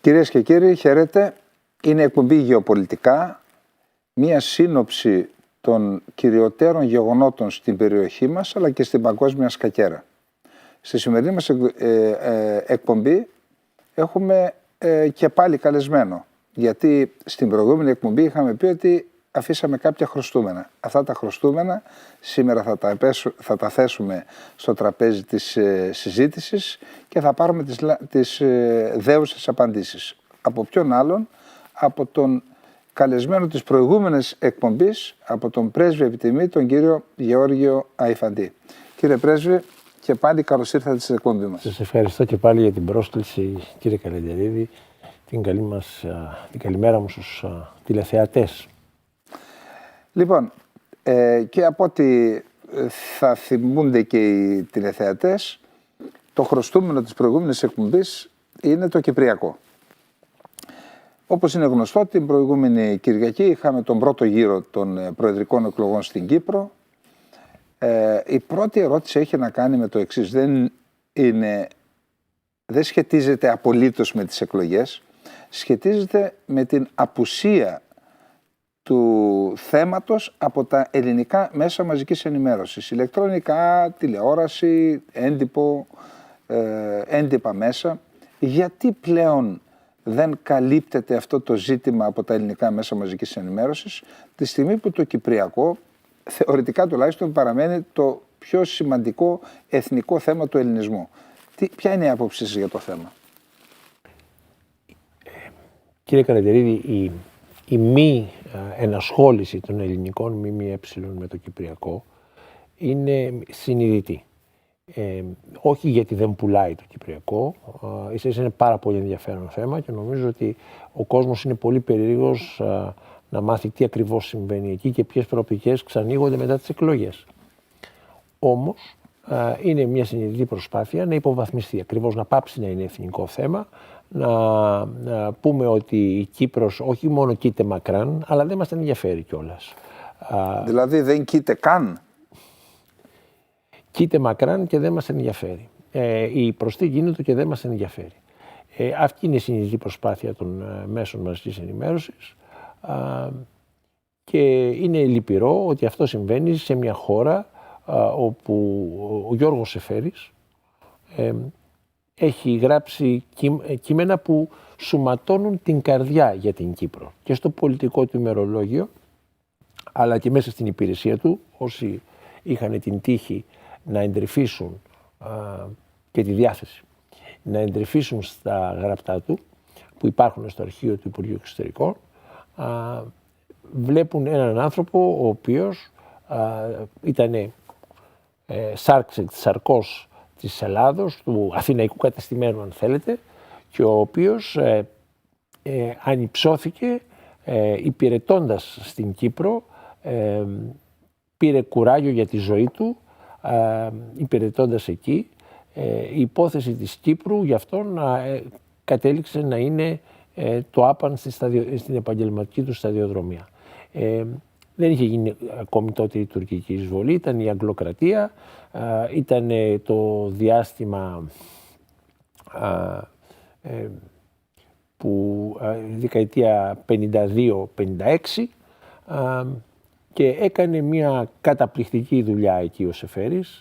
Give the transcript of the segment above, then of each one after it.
Κυρίες και κύριοι, χαίρετε. Είναι εκπομπή Γεωπολιτικά, μία σύνοψη των κυριωτέρων γεγονότων στην περιοχή μας, αλλά και στην παγκόσμια σκακέρα. Στη σημερινή μας εκπομπή έχουμε και πάλι καλεσμένο, γιατί στην προηγούμενη εκπομπή είχαμε πει ότι αφήσαμε κάποια χρωστούμενα. Αυτά τα χρωστούμενα σήμερα θα τα θέσουμε στο τραπέζι της συζήτησης και θα πάρουμε τις δέουσες απαντήσεις. Από ποιον άλλον? Από τον καλεσμένο της προηγούμενης εκπομπής, από τον πρέσβη επιτιμή, τον κύριο Γεώργιο Αϊφαντή. Κύριε πρέσβη, και πάλι καλώς ήρθατε στην εκπομπή μας. Σας ευχαριστώ και πάλι για την πρόσκληση, κύριε Καλεντερίδη. Την καλημέρα μου στους τηλεθεατές. Λοιπόν, και από ό,τι θα θυμούνται και οι τηλεθεατές, το χρωστούμενο της προηγούμενης εκπομπής είναι το Κυπριακό. Όπως είναι γνωστό, την προηγούμενη Κυριακή είχαμε τον πρώτο γύρο των προεδρικών εκλογών στην Κύπρο. Η πρώτη ερώτηση έχει να κάνει με το εξής. Δεν σχετίζεται απολύτως με τις εκλογές, σχετίζεται με την απουσία του θέματος από τα ελληνικά μέσα μαζικής ενημέρωσης. Ηλεκτρονικά, τηλεόραση, έντυπα μέσα. Γιατί πλέον δεν καλύπτεται αυτό το ζήτημα από τα ελληνικά μέσα μαζικής ενημέρωσης, τη στιγμή που το Κυπριακό, θεωρητικά τουλάχιστον, παραμένει το πιο σημαντικό εθνικό θέμα του ελληνισμού. Ποια είναι η άποψή σας για το θέμα? Κύριε Καλεντερίδη, η μη ενασχόληση των ελληνικών ΜΜΕ με το Κυπριακό είναι συνειδητή. Όχι γιατί δεν πουλάει το Κυπριακό, ίσως είναι πάρα πολύ ενδιαφέρον θέμα και νομίζω ότι ο κόσμος είναι πολύ περίεργος να μάθει τι ακριβώς συμβαίνει εκεί και ποιες προοπτικές ξανοίγονται μετά τις εκλογές. Όμως είναι μια συνειδητή προσπάθεια να υποβαθμιστεί, ακριβώς να πάψει να είναι εθνικό θέμα, να πούμε ότι η Κύπρος όχι μόνο κοίται μακράν, αλλά δεν μας ενδιαφέρει κιόλας. Δηλαδή δεν κοίται καν? Κοίται μακράν και δεν μας ενδιαφέρει. Η προσθήκη γίνεται και δεν μας ενδιαφέρει. Αυτή είναι η συνειδητή προσπάθεια των μέσων μαζικής ενημέρωσης και είναι λυπηρό ότι αυτό συμβαίνει σε μια χώρα όπου ο Γιώργος Σεφέρης έχει γράψει κείμενα που σωματώνουν την καρδιά για την Κύπρο και στο πολιτικό του ημερολόγιο, αλλά και μέσα στην υπηρεσία του, όσοι είχαν την τύχη να εντρυφήσουν και τη διάθεση να εντρυφήσουν στα γραπτά του που υπάρχουν στο αρχείο του Υπουργείου Εξωτερικών, βλέπουν έναν άνθρωπο ο οποίος ήταν σαρκός της Ελλάδος, του αθηναϊκού κατεστημένου αν θέλετε, και ο οποίος ανυψώθηκε υπηρετώντας στην Κύπρο, πήρε κουράγιο για τη ζωή του υπηρετώντας εκεί. Η υπόθεση της Κύπρου γι' αυτόν κατέληξε να είναι το άπαν στην επαγγελματική του σταδιοδρομία. Δεν είχε γίνει ακόμη τότε η τουρκική εισβολή, ήταν η Αγγλοκρατία, ήταν το διάστημα που δεκαετία 52-56 και έκανε μια καταπληκτική δουλειά εκεί ο Σεφέρης.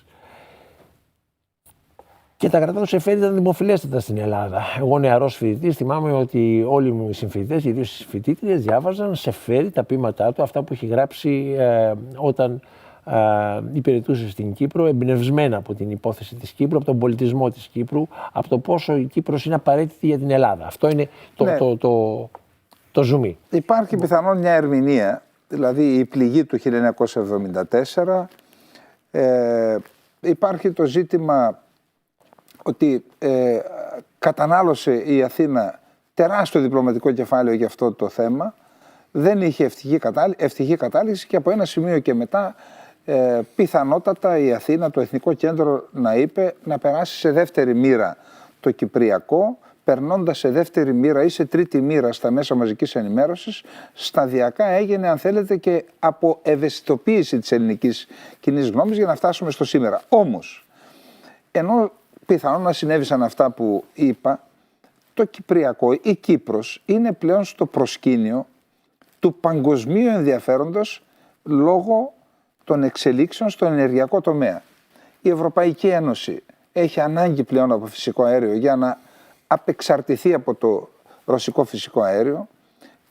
Και τα κρατά του Σεφέρη ήταν δημοφιλέστατα στην Ελλάδα. Εγώ, νεαρός φοιτητής, θυμάμαι ότι όλοι μου οι συμφοιτητές, ιδίως οι φοιτήτριες, διάβαζαν Σεφέρη, τα ποίηματά του, αυτά που έχει γράψει όταν υπηρετούσε στην Κύπρο, εμπνευσμένα από την υπόθεση της Κύπρου, από τον πολιτισμό της Κύπρου, από το πόσο η Κύπρος είναι απαραίτητη για την Ελλάδα. Αυτό είναι το ζουμί. Υπάρχει πιθανόν μια ερμηνεία, δηλαδή η πληγή του 1974, υπάρχει το ζήτημα ότι κατανάλωσε η Αθήνα τεράστιο διπλωματικό κεφάλαιο για αυτό το θέμα, δεν είχε ευτυχή κατάληξη και από ένα σημείο και μετά πιθανότατα η Αθήνα, το Εθνικό Κέντρο, να περάσει σε δεύτερη μοίρα το Κυπριακό, περνώντας σε δεύτερη μοίρα ή σε τρίτη μοίρα στα μέσα μαζικής ενημέρωσης. Σταδιακά έγινε, αν θέλετε, και από ευαισθητοποίηση της ελληνικής κοινής γνώμης για να φτάσουμε στο σήμερα. Όμως, ενώ πιθανόν να συνέβησαν αυτά που είπα, το Κυπριακό, η Κύπρος, είναι πλέον στο προσκήνιο του παγκοσμίου ενδιαφέροντος λόγω των εξελίξεων στο ενεργειακό τομέα. Η Ευρωπαϊκή Ένωση έχει ανάγκη πλέον από φυσικό αέριο για να απεξαρτηθεί από το ρωσικό φυσικό αέριο.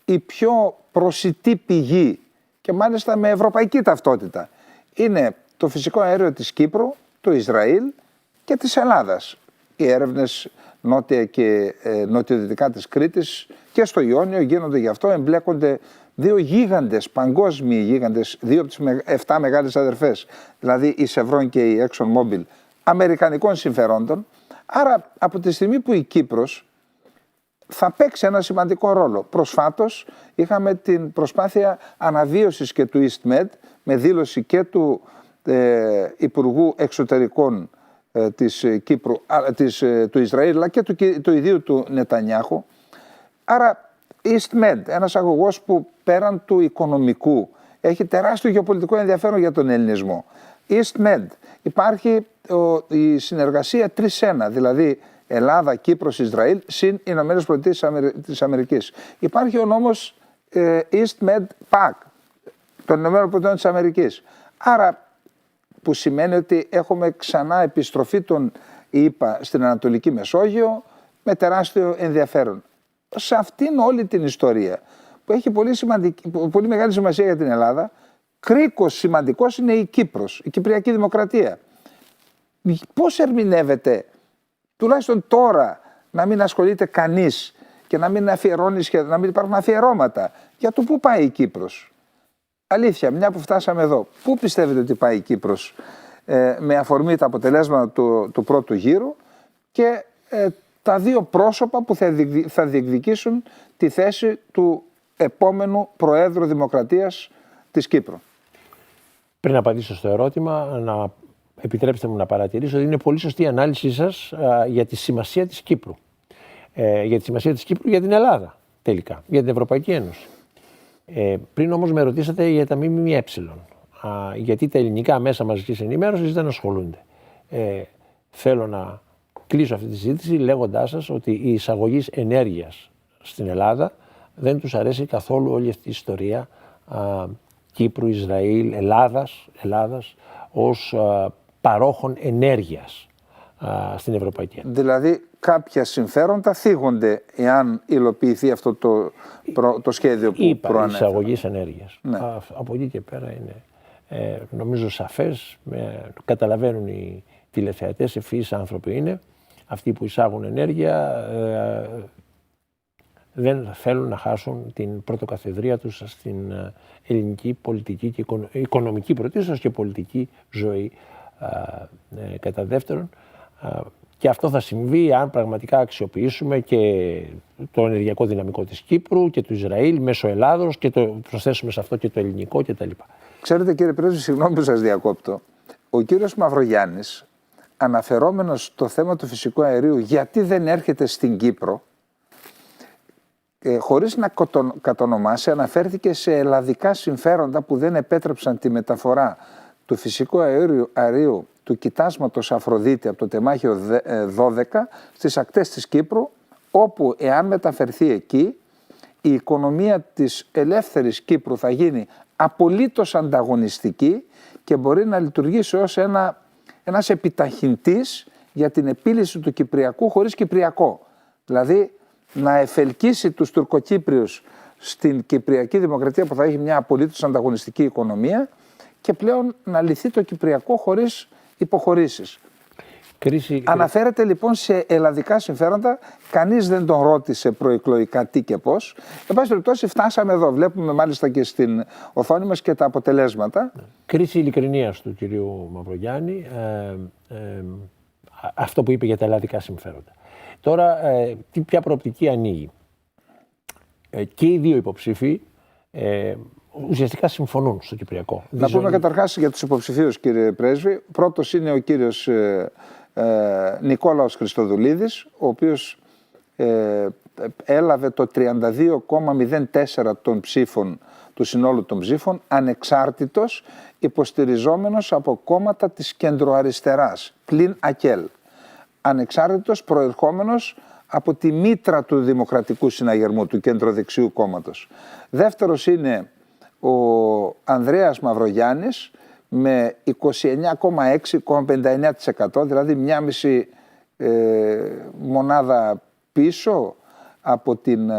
Η πιο προσιτή πηγή και μάλιστα με ευρωπαϊκή ταυτότητα είναι το φυσικό αέριο της Κύπρου, του Ισραήλ και της Ελλάδας. Οι έρευνες νότια και νοτιοδυτικά της Κρήτης και στο Ιόνιο γίνονται γι' αυτό, εμπλέκονται δύο γίγαντες, παγκόσμιοι γίγαντες, δύο από τις 7 μεγάλες αδερφές, δηλαδή η Chevron και η ExxonMobil, αμερικανικών συμφερόντων. Άρα από τη στιγμή που η Κύπρος θα παίξει ένα σημαντικό ρόλο. Προσφάτως είχαμε την προσπάθεια αναβίωσης και του EastMed με δήλωση και του Υπουργού Εξωτερικών της Κύπρου, του Ισραήλ, αλλά και του ιδίου του Νετανιάχου. Άρα EastMed, ένας αγωγός που πέραν του οικονομικού έχει τεράστιο γεωπολιτικό ενδιαφέρον για τον ελληνισμό. EastMed, υπάρχει η συνεργασία 3-1, δηλαδή Ελλάδα, Κύπρος, Ισραήλ, συν Ηνωμένες Πολιτείες της Αμερικής. Υπάρχει ο νόμος EastMed PAC των Ηνωμένων Πολιτείων της Αμερικής. Άρα, που σημαίνει ότι έχουμε ξανά επιστροφή των ΗΠΑ στην Ανατολική Μεσόγειο με τεράστιο ενδιαφέρον. Σε αυτήν όλη την ιστορία που έχει πολύ μεγάλη σημασία για την Ελλάδα, κρίκος σημαντικός είναι η Κύπρος, η Κυπριακή Δημοκρατία. Πώς ερμηνεύεται, τουλάχιστον τώρα, να μην ασχολείται κανείς και να μην αφιερώνει σχεδόν, να μην υπάρχουν αφιερώματα για το πού πάει η Κύπρος? Αλήθεια, μια που φτάσαμε εδώ, πού πιστεύετε ότι πάει η Κύπρος με αφορμή τα αποτελέσματα του πρώτου γύρου και τα δύο πρόσωπα που θα διεκδικήσουν τη θέση του επόμενου Προέδρου Δημοκρατίας της Κύπρου? Πριν απαντήσω στο ερώτημα, να επιτρέψτε μου να παρατηρήσω ότι είναι πολύ σωστή η ανάλυση σας για τη σημασία της Κύπρου. Για τη σημασία της Κύπρου για την Ελλάδα, τελικά, για την Ευρωπαϊκή Ένωση. Πριν όμως με ρωτήσατε για τα ΜΜΕ, γιατί τα ελληνικά μέσα μαζικής ενημέρωσης δεν ασχολούνται. Θέλω να κλείσω αυτή τη συζήτηση λέγοντάς σας ότι η εισαγωγή ενέργειας στην Ελλάδα δεν τους αρέσει καθόλου όλη αυτή η ιστορία Κύπρου, Ισραήλ, Ελλάδας ως παρόχων ενέργειας στην Ευρωπαϊκή Ένωση. Δηλαδή κάποια συμφέροντα θίγονται εάν υλοποιηθεί αυτό το σχέδιο που προανέφερα. Εισαγωγής ενέργειας. Ναι. Από εκεί και πέρα είναι νομίζω σαφές, καταλαβαίνουν οι τηλεθεατές, ευφυείς άνθρωποι είναι, αυτοί που εισάγουν ενέργεια δεν θέλουν να χάσουν την πρωτοκαθεδρία τους στην ελληνική πολιτική και οικονομική πρωτίστως και πολιτική ζωή κατά δεύτερον. Και αυτό θα συμβεί αν πραγματικά αξιοποιήσουμε και το ενεργειακό δυναμικό της Κύπρου και του Ισραήλ μέσω Ελλάδος και το προσθέσουμε σε αυτό και το ελληνικό κτλ. Ξέρετε κύριε Πρέσβη, συγγνώμη που σας διακόπτω, ο κύριος Μαυρογιάννης, αναφερόμενος στο θέμα του φυσικού αερίου, γιατί δεν έρχεται στην Κύπρο, χωρίς να κατονομάσει, αναφέρθηκε σε ελλαδικά συμφέροντα που δεν επέτρεψαν τη μεταφορά του φυσικού αερίου του κοιτάσματος Αφροδίτη από το τεμάχιο 12 στις ακτές της Κύπρου, όπου εάν μεταφερθεί εκεί, η οικονομία της ελεύθερης Κύπρου θα γίνει απολύτως ανταγωνιστική και μπορεί να λειτουργήσει ως ένας επιταχυντής για την επίλυση του Κυπριακού χωρίς Κυπριακό. Δηλαδή να εφελκύσει τους Τουρκοκύπριους στην Κυπριακή Δημοκρατία που θα έχει μια απολύτως ανταγωνιστική οικονομία και πλέον να λυθεί το Κυπριακό χωρίς υποχωρήσεις. Αναφέρεται λοιπόν σε ελλαδικά συμφέροντα, κανείς δεν τον ρώτησε προεκλογικά τι και πώς. Εν πάση περιπτώσει φτάσαμε εδώ, βλέπουμε μάλιστα και στην οθόνη μας και τα αποτελέσματα. Κρίση ειλικρινίας του κυρίου Μαυρογιάννη, αυτό που είπε για τα ελλαδικά συμφέροντα. Τώρα, ποια προοπτική ανοίγει? Και οι δύο υποψήφοι ουσιαστικά συμφωνούν στο Κυπριακό. Να πούμε καταρχάς για τους υποψηφίους, κύριε Πρέσβη. Πρώτος είναι ο κύριος Νικόλαος Χριστοδουλίδης, ο οποίος έλαβε το 32,04% των ψήφων, του συνόλου των ψήφων, ανεξάρτητος, υποστηριζόμενος από κόμματα της κεντροαριστεράς, πλην ΑΚΕΛ. Ανεξάρτητος, προερχόμενος από τη μήτρα του Δημοκρατικού Συναγερμού, του κεντροδεξιού κόμματος. Δεύτερος είναι ο Ανδρέας Μαυρογιάννης με 29,6,59%, δηλαδή 1,5 μονάδα πίσω από τον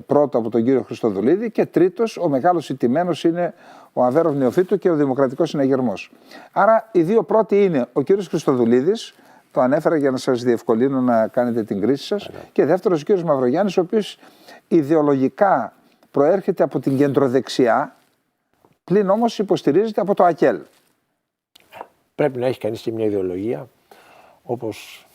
πρώτο, από τον κύριο Χριστοδουλίδη, και τρίτος, ο μεγάλος ηττημένος, είναι ο Αβέροφ Νεοφύτου και ο Δημοκρατικός Συναγερμός. Άρα οι δύο πρώτοι είναι ο κύριος Χριστοδουλίδης, το ανέφερα για να σας διευκολύνω να κάνετε την κρίση σας, και δεύτερος ο κύριος Μαυρογιάννης, ο οποίος ιδεολογικά προέρχεται από την κεντροδεξιά, πλην όμως υποστηρίζεται από το ΑΚΕΛ. Πρέπει να έχει κανείς και μια ιδεολογία, όπως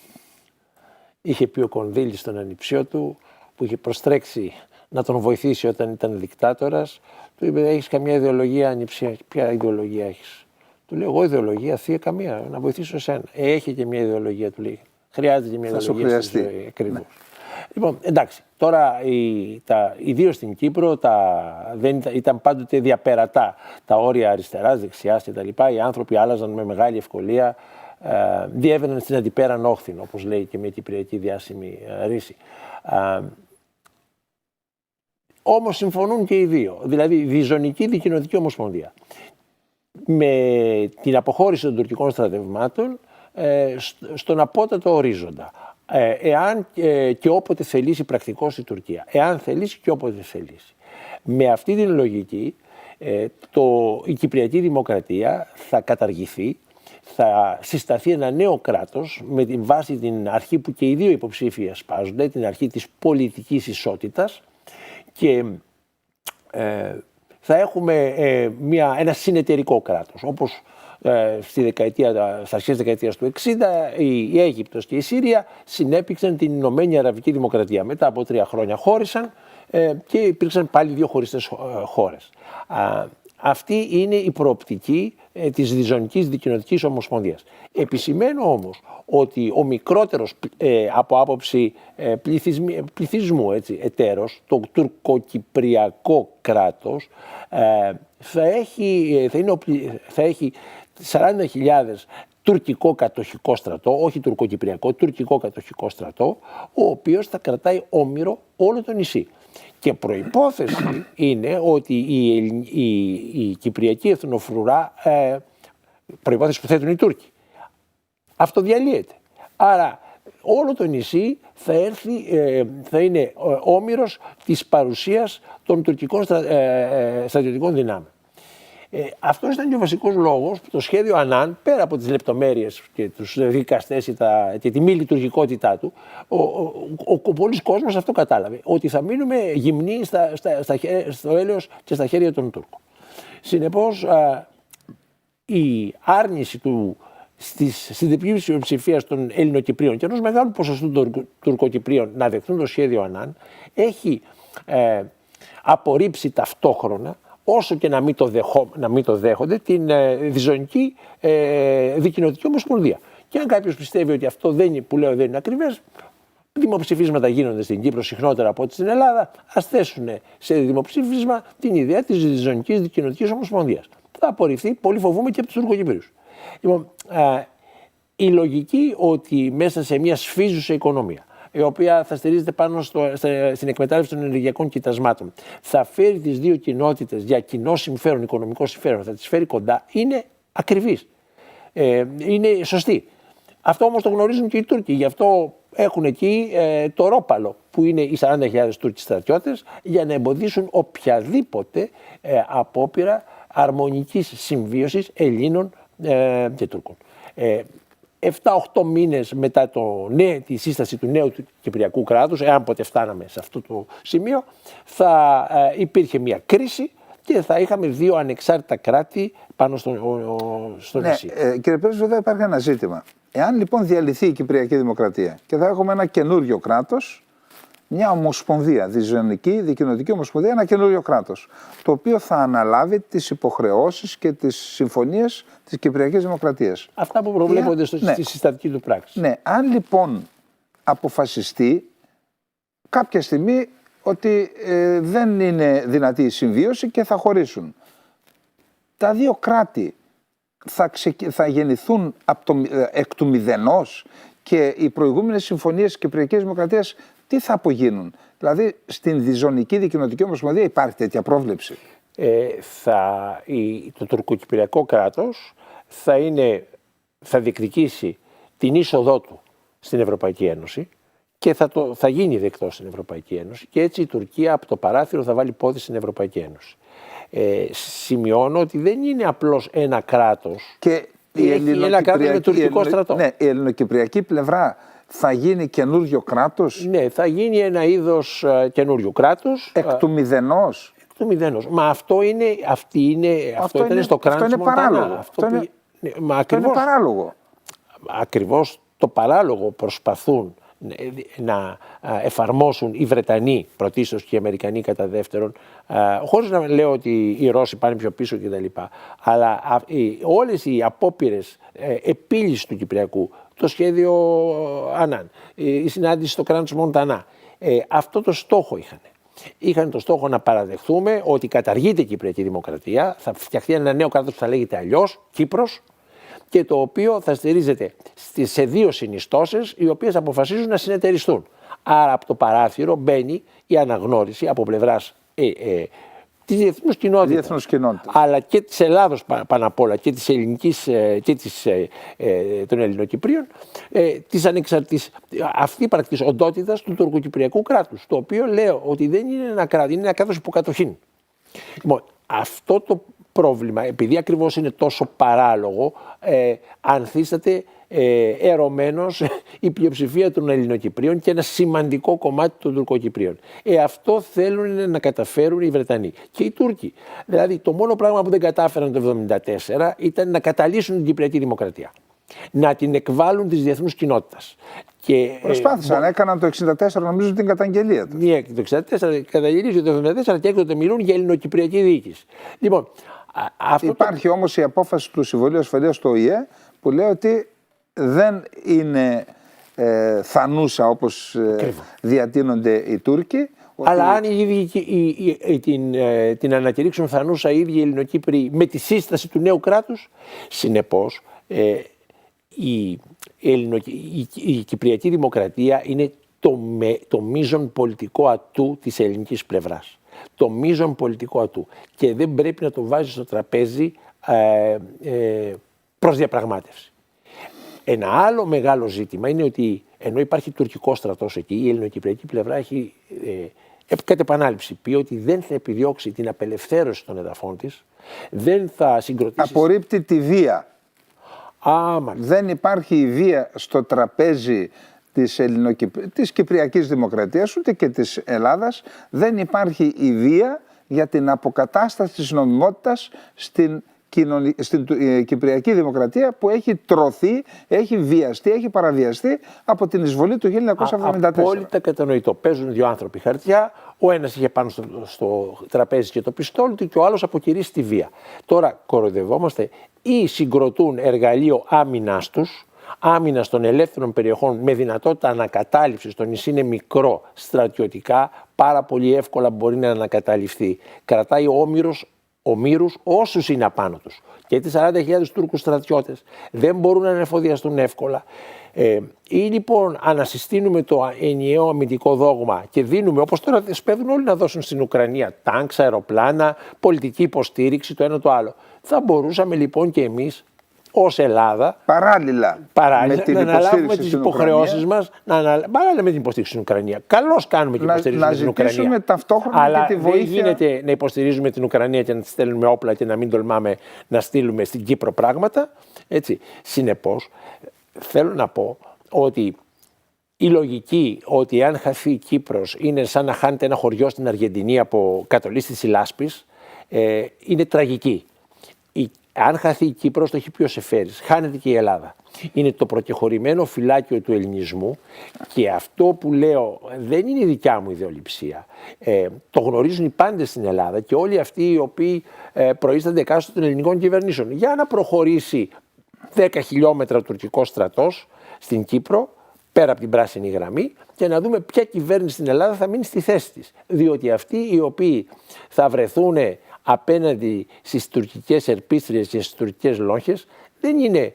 είχε πει ο Κονδύλης στον ανιψιό του, που είχε προστρέξει να τον βοηθήσει όταν ήταν δικτάτορας. Του είπε: έχεις καμιά ιδεολογία, ανιψιά? Ποια ιδεολογία έχεις? Του λέει: εγώ ιδεολογία, θεία, καμία, να βοηθήσω εσένα. Έχει και μια ιδεολογία, του λέει. Χρειάζεται και μια ιδεολογία στη ζωή. Ακριβώς. Ναι. Λοιπόν, εντάξει, τώρα ιδίως στην Κύπρο δεν ήταν πάντοτε διαπερατά τα όρια αριστεράς, δεξιάς κτλ. Οι άνθρωποι άλλαζαν με μεγάλη ευκολία, διέβαιναν στην αντιπέραν όχθην, όπως λέει και μια κυπριακή διάσημη ρίση. Όμως συμφωνούν και οι δύο, δηλαδή η Διζωνική Δικοινοτική Ομοσπονδία με την αποχώρηση των τουρκικών στρατευμάτων στον απότατο ορίζοντα. Εάν και όποτε θελήσει πρακτικώς η Τουρκία, εάν θελήσει και όποτε θελήσει. Με αυτή την λογική η Κυπριακή Δημοκρατία θα καταργηθεί, θα συσταθεί ένα νέο κράτος με την βάση την αρχή που και οι δύο υποψήφοι ασπάζονται, την αρχή της πολιτικής ισότητας, και θα έχουμε ένα συνεταιρικό κράτος, όπως στα αρχές της δεκαετίας του 60 η Αίγυπτος και η Σύρια συνέπηξαν την Ηνωμένη Αραβική Δημοκρατία. Μετά από 3 χρόνια χώρισαν και υπήρξαν πάλι 2 χωριστές χώρες. Αυτή είναι η προοπτική της Διζωνικής Δικοινοτικής Ομοσπονδίας. Επισημαίνω όμως ότι ο μικρότερος από άποψη πληθυσμού εταίρος, το τουρκοκυπριακό κράτος, θα έχει 40.000 τουρκικό κατοχικό στρατό, όχι τουρκοκυπριακό, τουρκικό κατοχικό στρατό, ο οποίος θα κρατάει όμηρο όλο το νησί. Και προϋπόθεση είναι ότι η Κυπριακή Εθνοφρουρά, προϋπόθεση που θέτουν οι Τούρκοι, αυτοδιαλύεται. Άρα όλο το νησί θα είναι όμηρος της παρουσίας των τουρκικών στρατιωτικών δυνάμεων. Αυτός ήταν και ο βασικός λόγος που το σχέδιο Ανάν, πέρα από τις λεπτομέρειες και τους δικαστές και τη μη λειτουργικότητά του, ο πολλής κόσμος αυτό κατάλαβε, ότι θα μείνουμε γυμνοί στο έλεος και στα χέρια των Τούρκων. Συνεπώς, η άρνηση στην διπλή ψηφία των Ελληνοκυπρίων και ενός μεγάλου ποσοστού των Τουρκοκυπρίων να δεχτούν το σχέδιο Ανάν έχει απορρίψει ταυτόχρονα, όσο και να μην το δέχονται, την Διζωνική Δικοινοτική Ομοσπονδία. Και αν κάποιος πιστεύει ότι αυτό που λέω δεν είναι ακριβές, δημοψηφίσματα γίνονται στην Κύπρο συχνότερα από ό,τι στην Ελλάδα, ας θέσουν σε δημοψήφισμα την ιδέα της Διζωνικής Δικοινοτικής Ομοσπονδίας. Θα απορριφθεί, πολύ φοβούμαι, και από τους Τουρκοκυπρίους. Λοιπόν, η λογική ότι μέσα σε μια σφίζουσα οικονομία, η οποία θα στηρίζεται πάνω στην εκμετάλλευση των ενεργειακών κοιτασμάτων, θα φέρει τις δύο κοινότητες για κοινό συμφέρον, οικονομικό συμφέρον, θα τις φέρει κοντά, είναι ακριβής. Είναι σωστή. Αυτό όμως το γνωρίζουν και οι Τούρκοι. Γι' αυτό έχουν εκεί το ρόπαλο, που είναι οι 40.000 Τούρκοι στρατιώτες, για να εμποδίσουν οποιαδήποτε απόπειρα αρμονικής συμβίωσης Ελλήνων και Τούρκων. 7-8 μήνες μετά τη σύσταση του νέου Κυπριακού κράτους, εάν ποτέ φτάναμε σε αυτό το σημείο, θα υπήρχε μια κρίση και θα είχαμε 2 ανεξάρτητα κράτη πάνω στο νησί. Κύριε Πρέσβη, εδώ υπάρχει ένα ζήτημα. Εάν λοιπόν διαλυθεί η Κυπριακή Δημοκρατία και θα έχουμε ένα καινούριο κράτος, μια ομοσπονδία, Διζωνική Δικοινοτική Ομοσπονδία, ένα καινούριο κράτος, το οποίο θα αναλάβει τις υποχρεώσεις και τις συμφωνίες της Κυπριακής Δημοκρατίας. Αυτά που προβλέπονται στη συστατική του πράξη. Ναι, αν λοιπόν αποφασιστεί κάποια στιγμή ότι δεν είναι δυνατή η συμβίωση και θα χωρίσουν, τα δύο κράτη θα γεννηθούν εκ του μηδενός και οι προηγούμενες συμφωνίες της Κυπριακής Δημοκρατίας τι θα απογίνουν? Δηλαδή στην διζωνική δικοινοτική ομοσπονδία υπάρχει τέτοια πρόβλεψη? Το τουρκοκυπριακό κράτος θα διεκδικήσει την είσοδό του στην Ευρωπαϊκή Ένωση και θα γίνει δεκτό στην Ευρωπαϊκή Ένωση και έτσι η Τουρκία από το παράθυρο θα βάλει πόδι στην Ευρωπαϊκή Ένωση. Σημειώνω ότι δεν είναι απλώς ένα κράτος, και ένα κράτος με τουρκικό στρατό. Ναι, η ελληνοκυπριακή πλευρά θα γίνει καινούριο κράτος. Ναι, θα γίνει ένα είδος καινούριου κράτους. Εκ του μηδενός. Εκ του μηδενός. Μα αυτό ήταν στο κράνος αυτό είναι παράλογο. Αυτό είναι παράλογο. Ακριβώς το παράλογο προσπαθούν να εφαρμόσουν οι Βρετανοί πρωτίστως και οι Αμερικανοί κατά δεύτερον, χωρίς να λέω ότι οι Ρώσοι πάνε πιο πίσω κτλ. Αλλά όλες οι απόπειρες επίλυσης του Κυπριακού, το σχέδιο Ανάν, η συνάντηση στο κράνος Μοντανά, αυτό το στόχο είχαν. Είχαν το στόχο να παραδεχθούμε ότι καταργείται η Κυπριακή Δημοκρατία, θα φτιαχτεί ένα νέο κράτος που θα λέγεται αλλιώς, Κύπρος, και το οποίο θα στηρίζεται σε δύο συνιστώσεις οι οποίες αποφασίζουν να συνεταιριστούν. Άρα από το παράθυρο μπαίνει η αναγνώριση από πλευράς της διεθνούς κοινότητας, αλλά και της Ελλάδος πάνω απ' όλα και της ελληνικής και των Ελληνοκυπρίων, αυτή πρακτικής οντότητας του τουρκοκυπριακού κράτους, το οποίο λέω ότι δεν είναι ένα κράτος, είναι ένα κράτος υποκατοχήν. Λοιπόν, αυτό το πρόβλημα, επειδή ακριβώς είναι τόσο παράλογο, ανθίσταται ερωμένος η πλειοψηφία των Ελληνοκυπρίων και ένα σημαντικό κομμάτι των Τουρκοκυπρίων. Αυτό θέλουν να καταφέρουν οι Βρετανοί και οι Τούρκοι. Δηλαδή το μόνο πράγμα που δεν κατάφεραν το 1974 ήταν να καταλύσουν την Κυπριακή Δημοκρατία, να την εκβάλουν της διεθνούς κοινότητας. Προσπάθησαν, έκαναν το 1964 νομίζω την καταγγελία του. Ναι, το 1964 καταγγελίζει το 1974 και έκτοτε μιλούν για ελληνοκυπριακή διοίκηση. Λοιπόν, υπάρχει όμως η απόφαση του Συμβουλίου Ασφαλείας του ΟΗΕ που λέει ότι δεν είναι θανούσα όπως διατείνονται οι Τούρκοι. Αλλά αν την ανακηρύξουν θανούσα οι ίδιοι οι Ελληνοκύπροι με τη σύσταση του νέου κράτους, συνεπώς η Κυπριακή Δημοκρατία είναι το μείζον πολιτικό ατού της ελληνικής πλευράς. Το μείζον πολιτικό ατού. Και δεν πρέπει να το βάζει στο τραπέζι προς διαπραγμάτευση. Ένα άλλο μεγάλο ζήτημα είναι ότι ενώ υπάρχει τουρκικό στρατός εκεί, η ελληνοκυπριακή πλευρά έχει κατ' επανάληψη πει ότι δεν θα επιδιώξει την απελευθέρωση των εδαφών της, δεν θα συγκροτήσει... Απορρίπτει τη βία. Δεν υπάρχει η βία στο τραπέζι της Κυπριακής Δημοκρατίας ούτε και της Ελλάδας. Δεν υπάρχει η βία για την αποκατάσταση της νομιμότητας στην Κυπριακή Δημοκρατία που έχει τρωθεί, έχει βιαστεί, έχει παραβιαστεί από την εισβολή του 1974. Απόλυτα κατανοητό. Παίζουν δύο άνθρωποι χαρτιά, ο ένας είχε πάνω στο τραπέζι και το πιστόλι του και ο άλλος αποκηρύσσει τη βία. Τώρα κοροϊδευόμαστε ή συγκροτούν εργαλείο άμυνας τους, άμυνας των ελεύθερων περιοχών με δυνατότητα ανακατάληψης. Το νησί είναι μικρό, στρατιωτικά, πάρα πολύ εύκολα μπορεί να ανακαταληφθεί. Κρατάει ομήρους όσους είναι απάνω τους. Και τις 40.000 Τούρκους στρατιώτες δεν μπορούν να εφοδιαστούν εύκολα. Ή λοιπόν ανασυστήνουμε το ενιαίο αμυντικό δόγμα και δίνουμε, όπως τώρα σπέβουν όλοι να δώσουν στην Ουκρανία, τάγκς, αεροπλάνα, πολιτική υποστήριξη, το ένα το άλλο. Θα μπορούσαμε λοιπόν και εμείς ως Ελλάδα παράλληλα να αναλάβουμε τις υποχρεώσεις μας, παράλληλα με την υποστήριξη στην Ουκρανία. Καλώς κάνουμε και υποστηρίζουμε την Ουκρανία. Να ταυτόχρονα αλλά και τη βοήθεια. Δεν γίνεται να υποστηρίζουμε την Ουκρανία και να τη στέλνουμε όπλα και να μην τολμάμε να στείλουμε στην Κύπρο πράγματα. Έτσι. Συνεπώς, θέλω να πω ότι η λογική ότι αν χαθεί η Κύπρος είναι σαν να χάνεται ένα χωριό στην Αργεντινή από κατολής της Ιλάσπης, είναι τραγική. Αν χαθεί η Κύπρος, το έχει πει ο Σεφέρης, χάνεται και η Ελλάδα. Είναι το προκεχωρημένο φυλάκιο του ελληνισμού και αυτό που λέω δεν είναι η δικιά μου ιδεολειψία. Το γνωρίζουν οι πάντες στην Ελλάδα και όλοι αυτοί οι οποίοι προείστανται εκάστοτε των ελληνικών κυβερνήσεων. Για να προχωρήσει 10 χιλιόμετρα τουρκικός στρατός στην Κύπρο, πέρα από την πράσινη γραμμή, και να δούμε ποια κυβέρνηση στην Ελλάδα θα μείνει στη θέση της. Διότι αυτοί οι οποίοι θα βρεθούν απέναντι στις τουρκικές ερπίστριες και στις τουρκικές λόγχες δεν είναι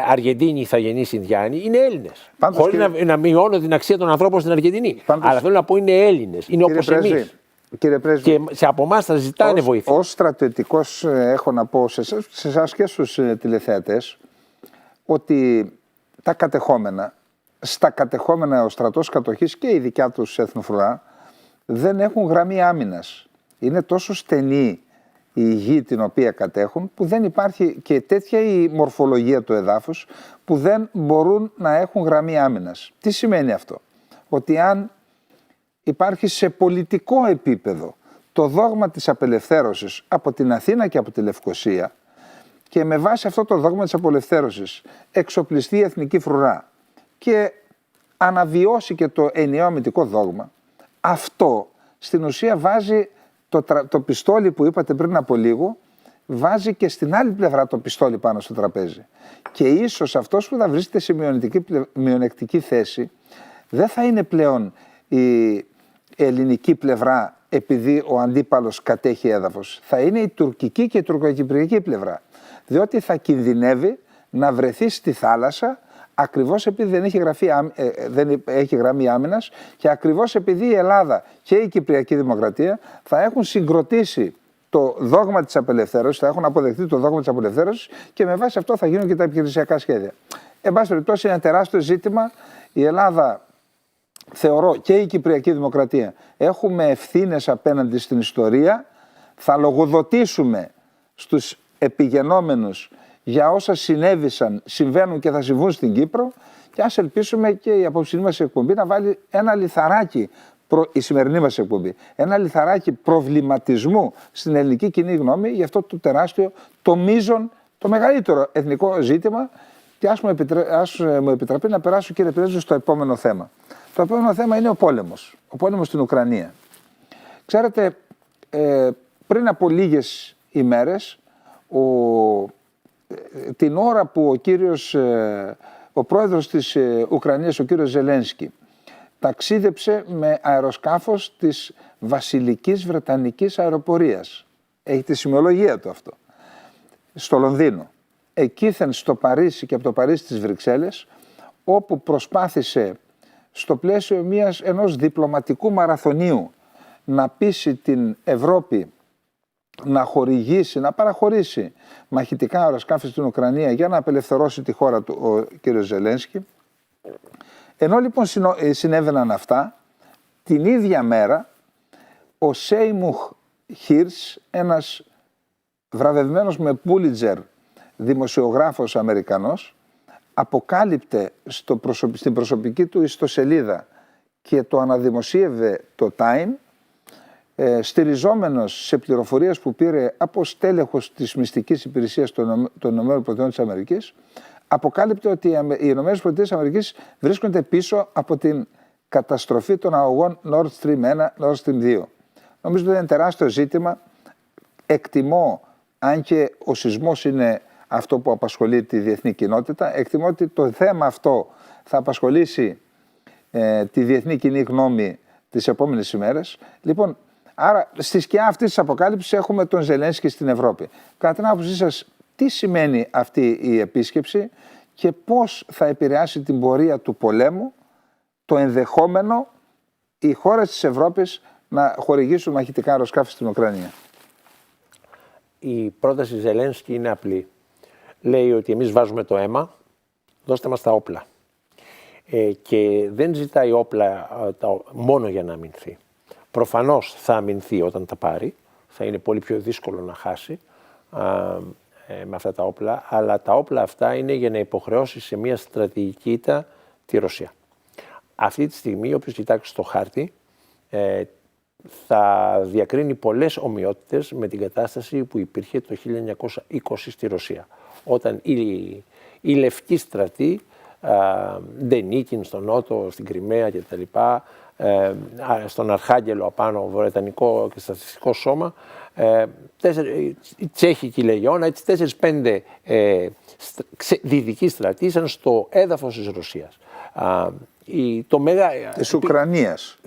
Αργεντίνοι ηθαγενείς Ινδιάνοι, είναι Έλληνες. Χωρίς να μειώνω την αξία των ανθρώπων στην Αργεντινή. Αλλά θέλω να πω είναι Έλληνες, είναι όπως εμείς. Κύριε Πρέσβη, και από εμάς θα ζητάνε βοήθεια. Ως στρατιωτικός έχω να πω σε εσάς και στους τηλεθεατές ότι στα κατεχόμενα ο στρατός κατοχής και η δικιά τους εθνοφρουρά δεν έχουν γραμμή άμυνας. Είναι τόσο στενή η γη την οποία κατέχουν που δεν υπάρχει και τέτοια η μορφολογία του εδάφους που δεν μπορούν να έχουν γραμμή άμυνας. Τι σημαίνει αυτό? Ότι αν υπάρχει σε πολιτικό επίπεδο το δόγμα της απελευθέρωσης από την Αθήνα και από τη Λευκοσία και με βάση αυτό το δόγμα της απελευθέρωσης εξοπλιστεί η εθνική φρουρά και αναβιώσει και το ενιαίο αμυντικό δόγμα, αυτό στην ουσία βάζει το πιστόλι που είπατε πριν από λίγο, βάζει και στην άλλη πλευρά το πιστόλι πάνω στο τραπέζι. Και ίσως αυτός που θα βρίσκεται σε μειονεκτική θέση δεν θα είναι πλέον η ελληνική πλευρά επειδή ο αντίπαλος κατέχει έδαφος. Θα είναι η τουρκική και η τουρκοκυπριακή πλευρά. Διότι θα κινδυνεύει να βρεθεί στη θάλασσα ακριβώς επειδή δεν έχει γραμμή άμυνας και ακριβώς επειδή η Ελλάδα και η Κυπριακή Δημοκρατία θα έχουν συγκροτήσει το δόγμα της απελευθέρωσης, θα έχουν αποδεχτεί το δόγμα της απελευθέρωσης και με βάση αυτό θα γίνουν και τα επιχειρησιακά σχέδια. Εν πάση περιπτώσει, είναι ένα τεράστιο ζήτημα. Η Ελλάδα, θεωρώ, και η Κυπριακή Δημοκρατία έχουμε ευθύνες απέναντι στην ιστορία. Θα λογοδοτήσουμε στους επιγενόμενους για όσα συμβαίνουν και θα συμβούν στην Κύπρο και ας ελπίσουμε και η απόψηνή μας εκπομπή να βάλει ένα λιθαράκι, η σημερινή μας εκπομπή, ένα λιθαράκι προβληματισμού στην ελληνική κοινή γνώμη για αυτό το τεράστιο, το μείζον, το μεγαλύτερο εθνικό ζήτημα και ας μου επιτραπεί να περάσω, κύριε Πρέσβη, στο επόμενο θέμα. Το επόμενο θέμα είναι ο πόλεμος στην Ουκρανία. Ξέρετε, πριν από λίγες ημέρες, την ώρα που ο πρόεδρος της Ουκρανίας, ο κύριος Ζελένσκι, ταξίδεψε με αεροσκάφος της Βασιλικής Βρετανικής Αεροπορίας. Έχει τη σημειολογία του αυτό. Στο Λονδίνο. Εκείθεν στο Παρίσι και από το Παρίσι στις Βρυξέλλες, όπου προσπάθησε στο πλαίσιο ενός διπλωματικού μαραθωνίου να πείσει την Ευρώπη να παραχωρήσει μαχητικά αεροσκάφη στην Ουκρανία για να απελευθερώσει τη χώρα του ο κ. Ζελένσκι. Ενώ λοιπόν συνέβαιναν αυτά, την ίδια μέρα ο Σέιμουχ Χίρς, ένας βραβευμένος με Πούλιτζερ δημοσιογράφος Αμερικανός, αποκάλυπτε στην προσωπική του ιστοσελίδα και το αναδημοσίευε το Time, στηριζόμενος σε πληροφορίες που πήρε από στέλεχος της μυστικής υπηρεσίας των ΗΠΑ, αποκάλυπτε ότι οι ΗΠΑ βρίσκονται πίσω από την καταστροφή των αγωγών Nord Stream 1, Nord Stream 2. Νομίζω ότι είναι τεράστιο ζήτημα. Εκτιμώ, αν και ο σεισμός είναι αυτό που απασχολεί τη διεθνή κοινότητα, εκτιμώ ότι το θέμα αυτό θα απασχολήσει τη διεθνή κοινή γνώμη τις επόμενες ημέρες. Λοιπόν, άρα στη σκιά αυτής της αποκάλυψης έχουμε τον Ζελένσκι στην Ευρώπη. Κατά την άποψή σας, τι σημαίνει αυτή η επίσκεψη και πώς θα επηρεάσει την πορεία του πολέμου, το ενδεχόμενο οι χώρες της Ευρώπης να χορηγήσουν μαχητικά αεροσκάφη στην Ουκρανία? Η πρόταση Ζελένσκι είναι απλή. Λέει ότι εμείς βάζουμε το αίμα, δώστε μας τα όπλα. Και δεν ζητάει όπλα μόνο για να αμυνθεί. Προφανώς θα αμυνθεί όταν τα πάρει, θα είναι πολύ πιο δύσκολο να χάσει με αυτά τα όπλα, αλλά τα όπλα αυτά είναι για να υποχρεώσει σε μια στρατηγική ήττα τη Ρωσία. Αυτή τη στιγμή, όποιος κοιτάξει στο χάρτη, θα διακρίνει πολλές ομοιότητες με την κατάσταση που υπήρχε το 1920 στη Ρωσία, όταν οι λευκοί στρατοί, Ντενίκιν στον Νότο, στην Κριμαία κτλ., στον Αρχάγγελο απάνω, Βρετανικό και Στατιστικό Σώμα, οι Τσέχικοι Λεγιώνα, έτσι 4-5 δυτικοί στρατοί ήσαν στο έδαφος της Ρωσίας. το μέγα... Της Ουκρανίας.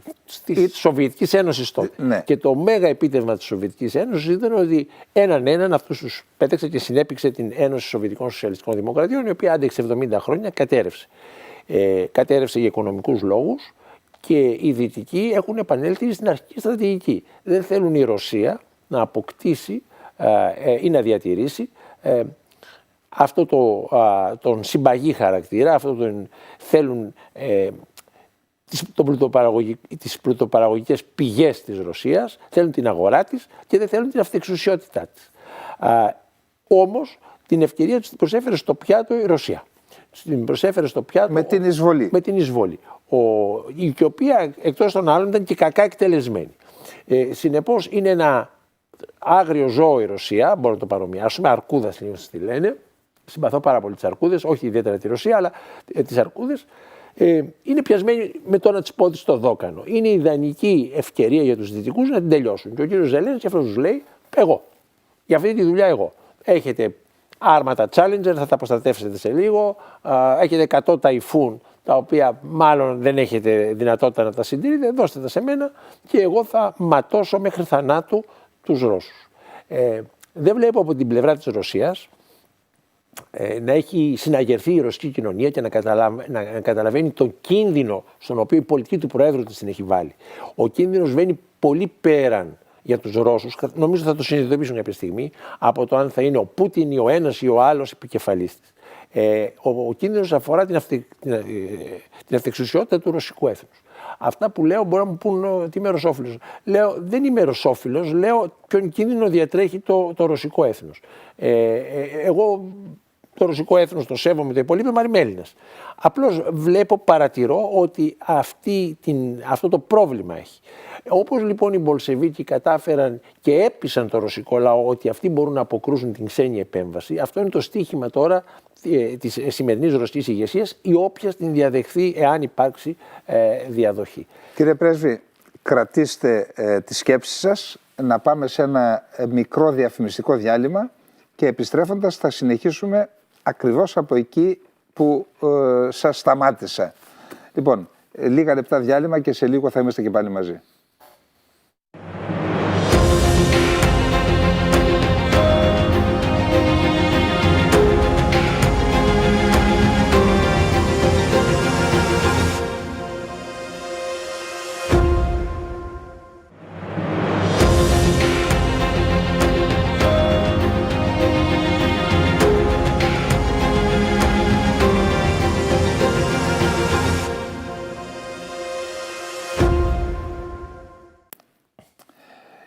Της Σοβιετικής Ένωσης τότε. Ναι. Και το μέγα επίτευγμα της Σοβιετικής Ένωσης ήταν ότι έναν αυτούς τους πέταξε και συνέπηξε την Ένωση Σοβιετικών Σοσιαλιστικών Δημοκρατιών, η οποία άντεξε 70 χρόνια, κατέρευσε. Κατέρευσε για οικονομικούς λόγους και οι Δυτικοί έχουν επανέλθει στην αρχική στρατηγική. Δεν θέλουν η Ρωσία να αποκτήσει ή να διατηρήσει αυτό τον συμπαγή χαρακτήρα, θέλουν τις πλουτοπαραγωγικές πηγές της Ρωσίας, θέλουν την αγορά της και δεν θέλουν την αυτεξουσιότητά της. Όμως την ευκαιρία της την προσέφερε στο πιάτο η Ρωσία. Την προσέφερε στο πιάτο με την εισβολή. Με την εισβολή. Η οποία εκτός των άλλων ήταν και κακά εκτελεσμένη. Συνεπώς είναι ένα άγριο ζώο η Ρωσία, μπορούμε να το παρομοιάσουμε, αρκούδας τη λένε. Συμπαθώ πάρα πολύ τις αρκούδες, όχι ιδιαίτερα τη Ρωσία, αλλά τις αρκούδες. Είναι πιασμένη με το να της πόδι στο δόκανο. Είναι ιδανική ευκαιρία για τους Δυτικούς να την τελειώσουν. Και ο κύριος Ζελένσκι αυτός τους λέει, εγώ, για αυτή τη δουλειά εγώ. Έχετε άρματα Challenger, θα τα προστατεύσετε σε λίγο, έχετε 100 ταϊφούν, τα οποία μάλλον δεν έχετε δυνατότητα να τα συντηρείτε, δώστε τα σε μένα και εγώ θα ματώσω μέχρι θανάτου τους Ρώσους. Δεν βλέπω από την πλευρά της Ρωσίας να έχει συναγερθεί η ρωσική κοινωνία και να καταλαβαίνει τον κίνδυνο στον οποίο η πολιτική του Προέδρου της την έχει βάλει. Ο κίνδυνος βαίνει πολύ πέραν για τους Ρώσους, νομίζω θα το συνειδητοποιήσουν κάποια στιγμή, από το αν θα είναι ο Πούτιν ή ο ένας ή ο άλλος επικεφαλής της. Ο κίνδυνος αφορά την αυτεξουσιότητα του ρωσικού έθνους. Αυτά που λέω μπορεί να μου πούν ότι είμαι ρωσόφιλος. Λέω δεν είμαι ρωσόφιλος, λέω ποιον κίνδυνο διατρέχει το ρωσικό έθνος. Εγώ το ρωσικό έθνος το σέβομαι, το υπολείπω, μα είμαι Έλληνας. Απλώς παρατηρώ ότι αυτό το πρόβλημα έχει. Όπως λοιπόν οι Μπολσεβίκοι κατάφεραν και έπεισαν το ρωσικό λαό ότι αυτοί μπορούν να αποκρούσουν την ξένη επέμβαση, αυτό είναι το στίχημα τώρα της σημερινής ρωσικής ηγεσίας, η όποια την διαδεχθεί εάν υπάρξει διαδοχή. Κύριε Πρέσβη, κρατήστε τη σκέψη σας, να πάμε σε ένα μικρό διαφημιστικό διάλειμμα και επιστρέφοντας θα συνεχίσουμε ακριβώς από εκεί που σας σταμάτησα. Λοιπόν, λίγα λεπτά διάλειμμα και σε λίγο θα είμαστε και πάλι μαζί.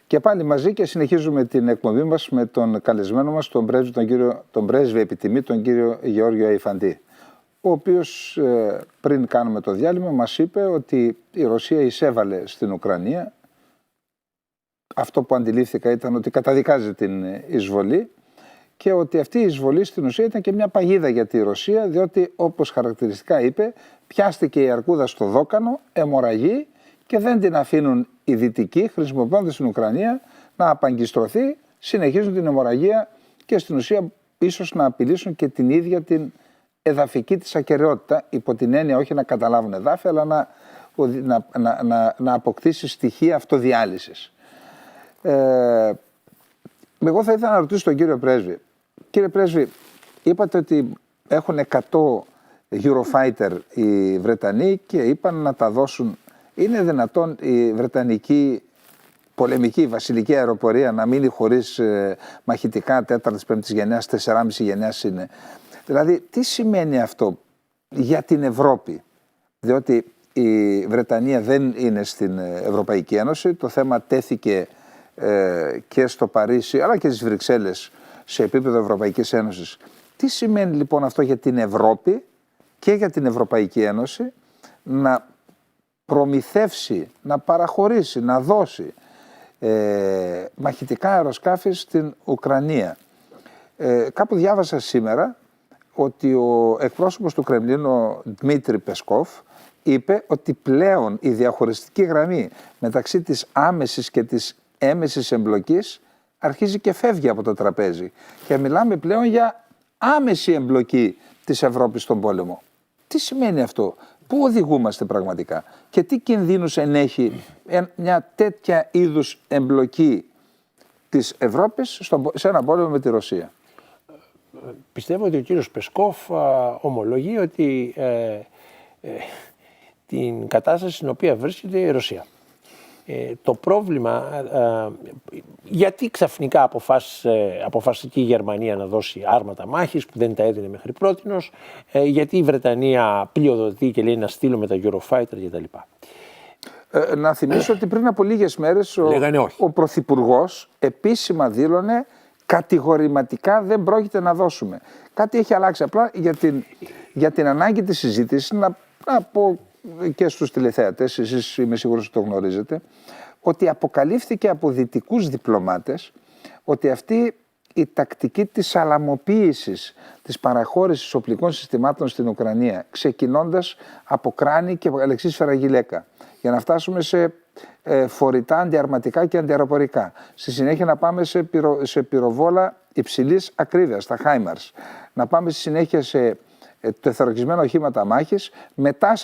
Και πάλι μαζί και συνεχίζουμε την εκπομπή μας με τον καλεσμένο μας, τον πρέσβη επιτιμή, τον κύριο Γεώργιο Αϊφαντή, ο οποίος πριν κάνουμε το διάλειμμα μας είπε ότι η Ρωσία εισέβαλε στην Ουκρανία. Αυτό που αντιλήφθηκα ήταν ότι καταδικάζει την εισβολή και ότι αυτή η εισβολή στην ουσία ήταν και μια παγίδα για τη Ρωσία, διότι όπως χαρακτηριστικά είπε, πιάστηκε η αρκούδα στο δόκανο, αιμορραγεί και δεν την αφήνουν οι Δυτικοί, χρησιμοποιώντας την Ουκρανία, να απαγκιστρωθεί, συνεχίζουν την αιμορραγία και στην ουσία ίσως να απειλήσουν και την ίδια την εδαφική της ακεραιότητα, υπό την έννοια όχι να καταλάβουν εδάφη, αλλά να αποκτήσει στοιχεία αυτοδιάλυσης. Εγώ θα ήθελα να ρωτήσω τον κύριο Πρέσβη. Κύριε Πρέσβη, είπατε ότι έχουν 100 Eurofighter οι Βρετανοί και είπαν να τα δώσουν. Είναι δυνατόν η Βρετανική πολεμική βασιλική αεροπορία να μείνει χωρίς μαχητικά 4ης, 5ης γενιάς, 4,5 γενιάς είναι? Δηλαδή, τι σημαίνει αυτό για την Ευρώπη? Διότι η Βρετανία δεν είναι στην Ευρωπαϊκή Ένωση. Το θέμα τέθηκε και στο Παρίσι, αλλά και στις Βρυξέλλες σε επίπεδο Ευρωπαϊκής Ένωσης. Τι σημαίνει λοιπόν αυτό για την Ευρώπη και για την Ευρωπαϊκή Ένωση να προμηθεύσει, να παραχωρήσει, να δώσει μαχητικά αεροσκάφη στην Ουκρανία? Κάπου διάβασα σήμερα ότι ο εκπρόσωπος του Κρεμλίνου, ο Δημήτρη Πεσκόφ, είπε ότι πλέον η διαχωριστική γραμμή μεταξύ της άμεσης και της έμεσης εμπλοκής αρχίζει και φεύγει από το τραπέζι και μιλάμε πλέον για άμεση εμπλοκή της Ευρώπης στον πόλεμο. Τι σημαίνει αυτό? Πού οδηγούμαστε πραγματικά και τι κινδύνους ενέχει μια τέτοια είδους εμπλοκή της Ευρώπης σε ένα πόλεμο με τη Ρωσία? Πιστεύω ότι ο κύριος Πεσκόφ ομολογεί ότι την κατάσταση στην οποία βρίσκεται η Ρωσία. Το πρόβλημα, γιατί ξαφνικά αποφάσισε η Γερμανία να δώσει άρματα μάχης που δεν τα έδινε μέχρι πρότινος, γιατί η Βρετανία πλειοδοτεί και λέει να στείλουμε τα Eurofighter κτλ. Να θυμίσω ότι πριν από λίγες μέρες ο Πρωθυπουργός επίσημα δήλωνε κατηγορηματικά δεν πρόκειται να δώσουμε. Κάτι έχει αλλάξει. Απλά για την ανάγκη της συζήτησης να πω και στους τηλεθεατές, εσείς είμαι σίγουρος ότι το γνωρίζετε, ότι αποκαλύφθηκε από δυτικούς διπλωμάτες ότι αυτή η τακτική της αλαμοποίησης της παραχώρησης οπλικών συστημάτων στην Ουκρανία, ξεκινώντας από Κράνη και Αλεξής Φεραγγιλέκα, για να φτάσουμε σε φορητά αντιαρματικά και αντιαεροπορικά. Στη συνέχεια να πάμε σε πυροβόλα υψηλής ακρίβειας, τα HIMARS. Να πάμε στη συνέχεια σε τεθωρακισμένα οχήματα μάχης, μετά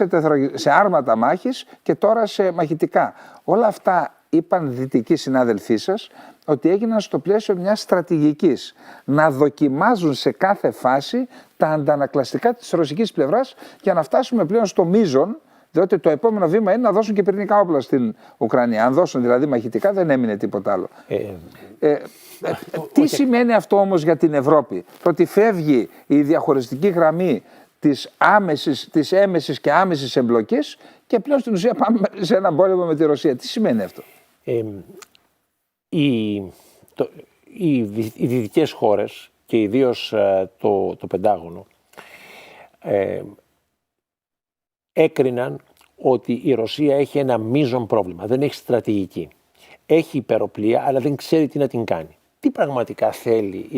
σε άρματα μάχης και τώρα σε μαχητικά. Όλα αυτά είπαν δυτικοί συνάδελφοί σας ότι έγιναν στο πλαίσιο μιας στρατηγικής. Να δοκιμάζουν σε κάθε φάση τα αντανακλαστικά της ρωσικής πλευράς για να φτάσουμε πλέον στο μείζον, διότι το επόμενο βήμα είναι να δώσουν και πυρηνικά όπλα στην Ουκρανία. Αν δώσουν δηλαδή μαχητικά δεν έμεινε τίποτα άλλο. Τι σημαίνει αυτό όμως για την Ευρώπη? Το ότι φεύγει η διαχωριστική γραμμή της έμεσης και άμεσης εμπλοκής και πλέον στην ουσία πάμε σε έναν πόλεμο με τη Ρωσία. Τι σημαίνει αυτό? Οι δυτικές χώρες και ιδίως το Πεντάγωνο έκριναν ότι η Ρωσία έχει ένα μείζον πρόβλημα. Δεν έχει στρατηγική. Έχει υπεροπλία, αλλά δεν ξέρει τι να την κάνει. Τι πραγματικά θέλει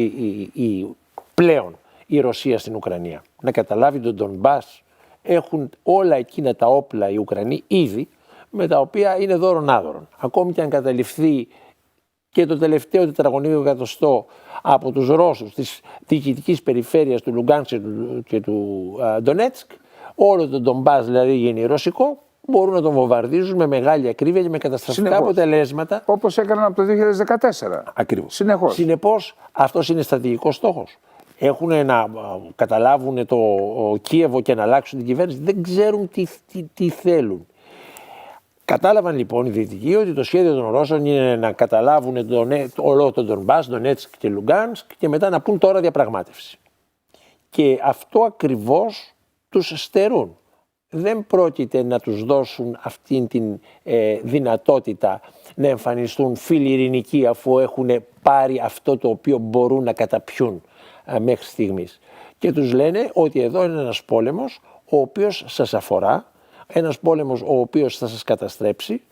πλέον η Ρωσία στην Ουκρανία? Να καταλάβει τον Ντονμπάς? Έχουν όλα εκείνα τα όπλα οι Ουκρανοί ήδη, με τα οποία είναι δώρον άδωρον. Ακόμη και αν καταληφθεί και το τελευταίο τετραγωνικό εκατοστό από τους Ρώσους της διοικητικής περιφέρειας του Λουγκάνσκ και του Ντονέτσκ, όλο το Ντονμπάς δηλαδή γίνει ρωσικό, μπορούν να τον βομβαρδίζουν με μεγάλη ακρίβεια και με καταστροφικά αποτελέσματα. Όπως έκαναν από το 2014. Ακριβώς. Συνεχώς. Συνεπώς, αυτός είναι στρατηγικός στόχος. Έχουν να καταλάβουν το Κίεβο και να αλλάξουν την κυβέρνηση. Δεν ξέρουν τι θέλουν. Κατάλαβαν λοιπόν οι Δυτικοί ότι το σχέδιο των Ρώσων είναι να καταλάβουν όλο τον Ντονμπάς, Ντονέτσκ και Λουγκάνσκ και μετά να πούν τώρα διαπραγμάτευση. Και αυτό ακριβώς τους στερούν. Δεν πρόκειται να τους δώσουν αυτήν την δυνατότητα να εμφανιστούν φίλοι ειρηνικοί αφού έχουν πάρει αυτό το οποίο μπορούν να καταπιούν μέχρι στιγμής. Και τους λένε ότι εδώ είναι ένας πόλεμος ο οποίος σας αφορά, ένας πόλεμος ο οποίος θα σας καταστρέψει,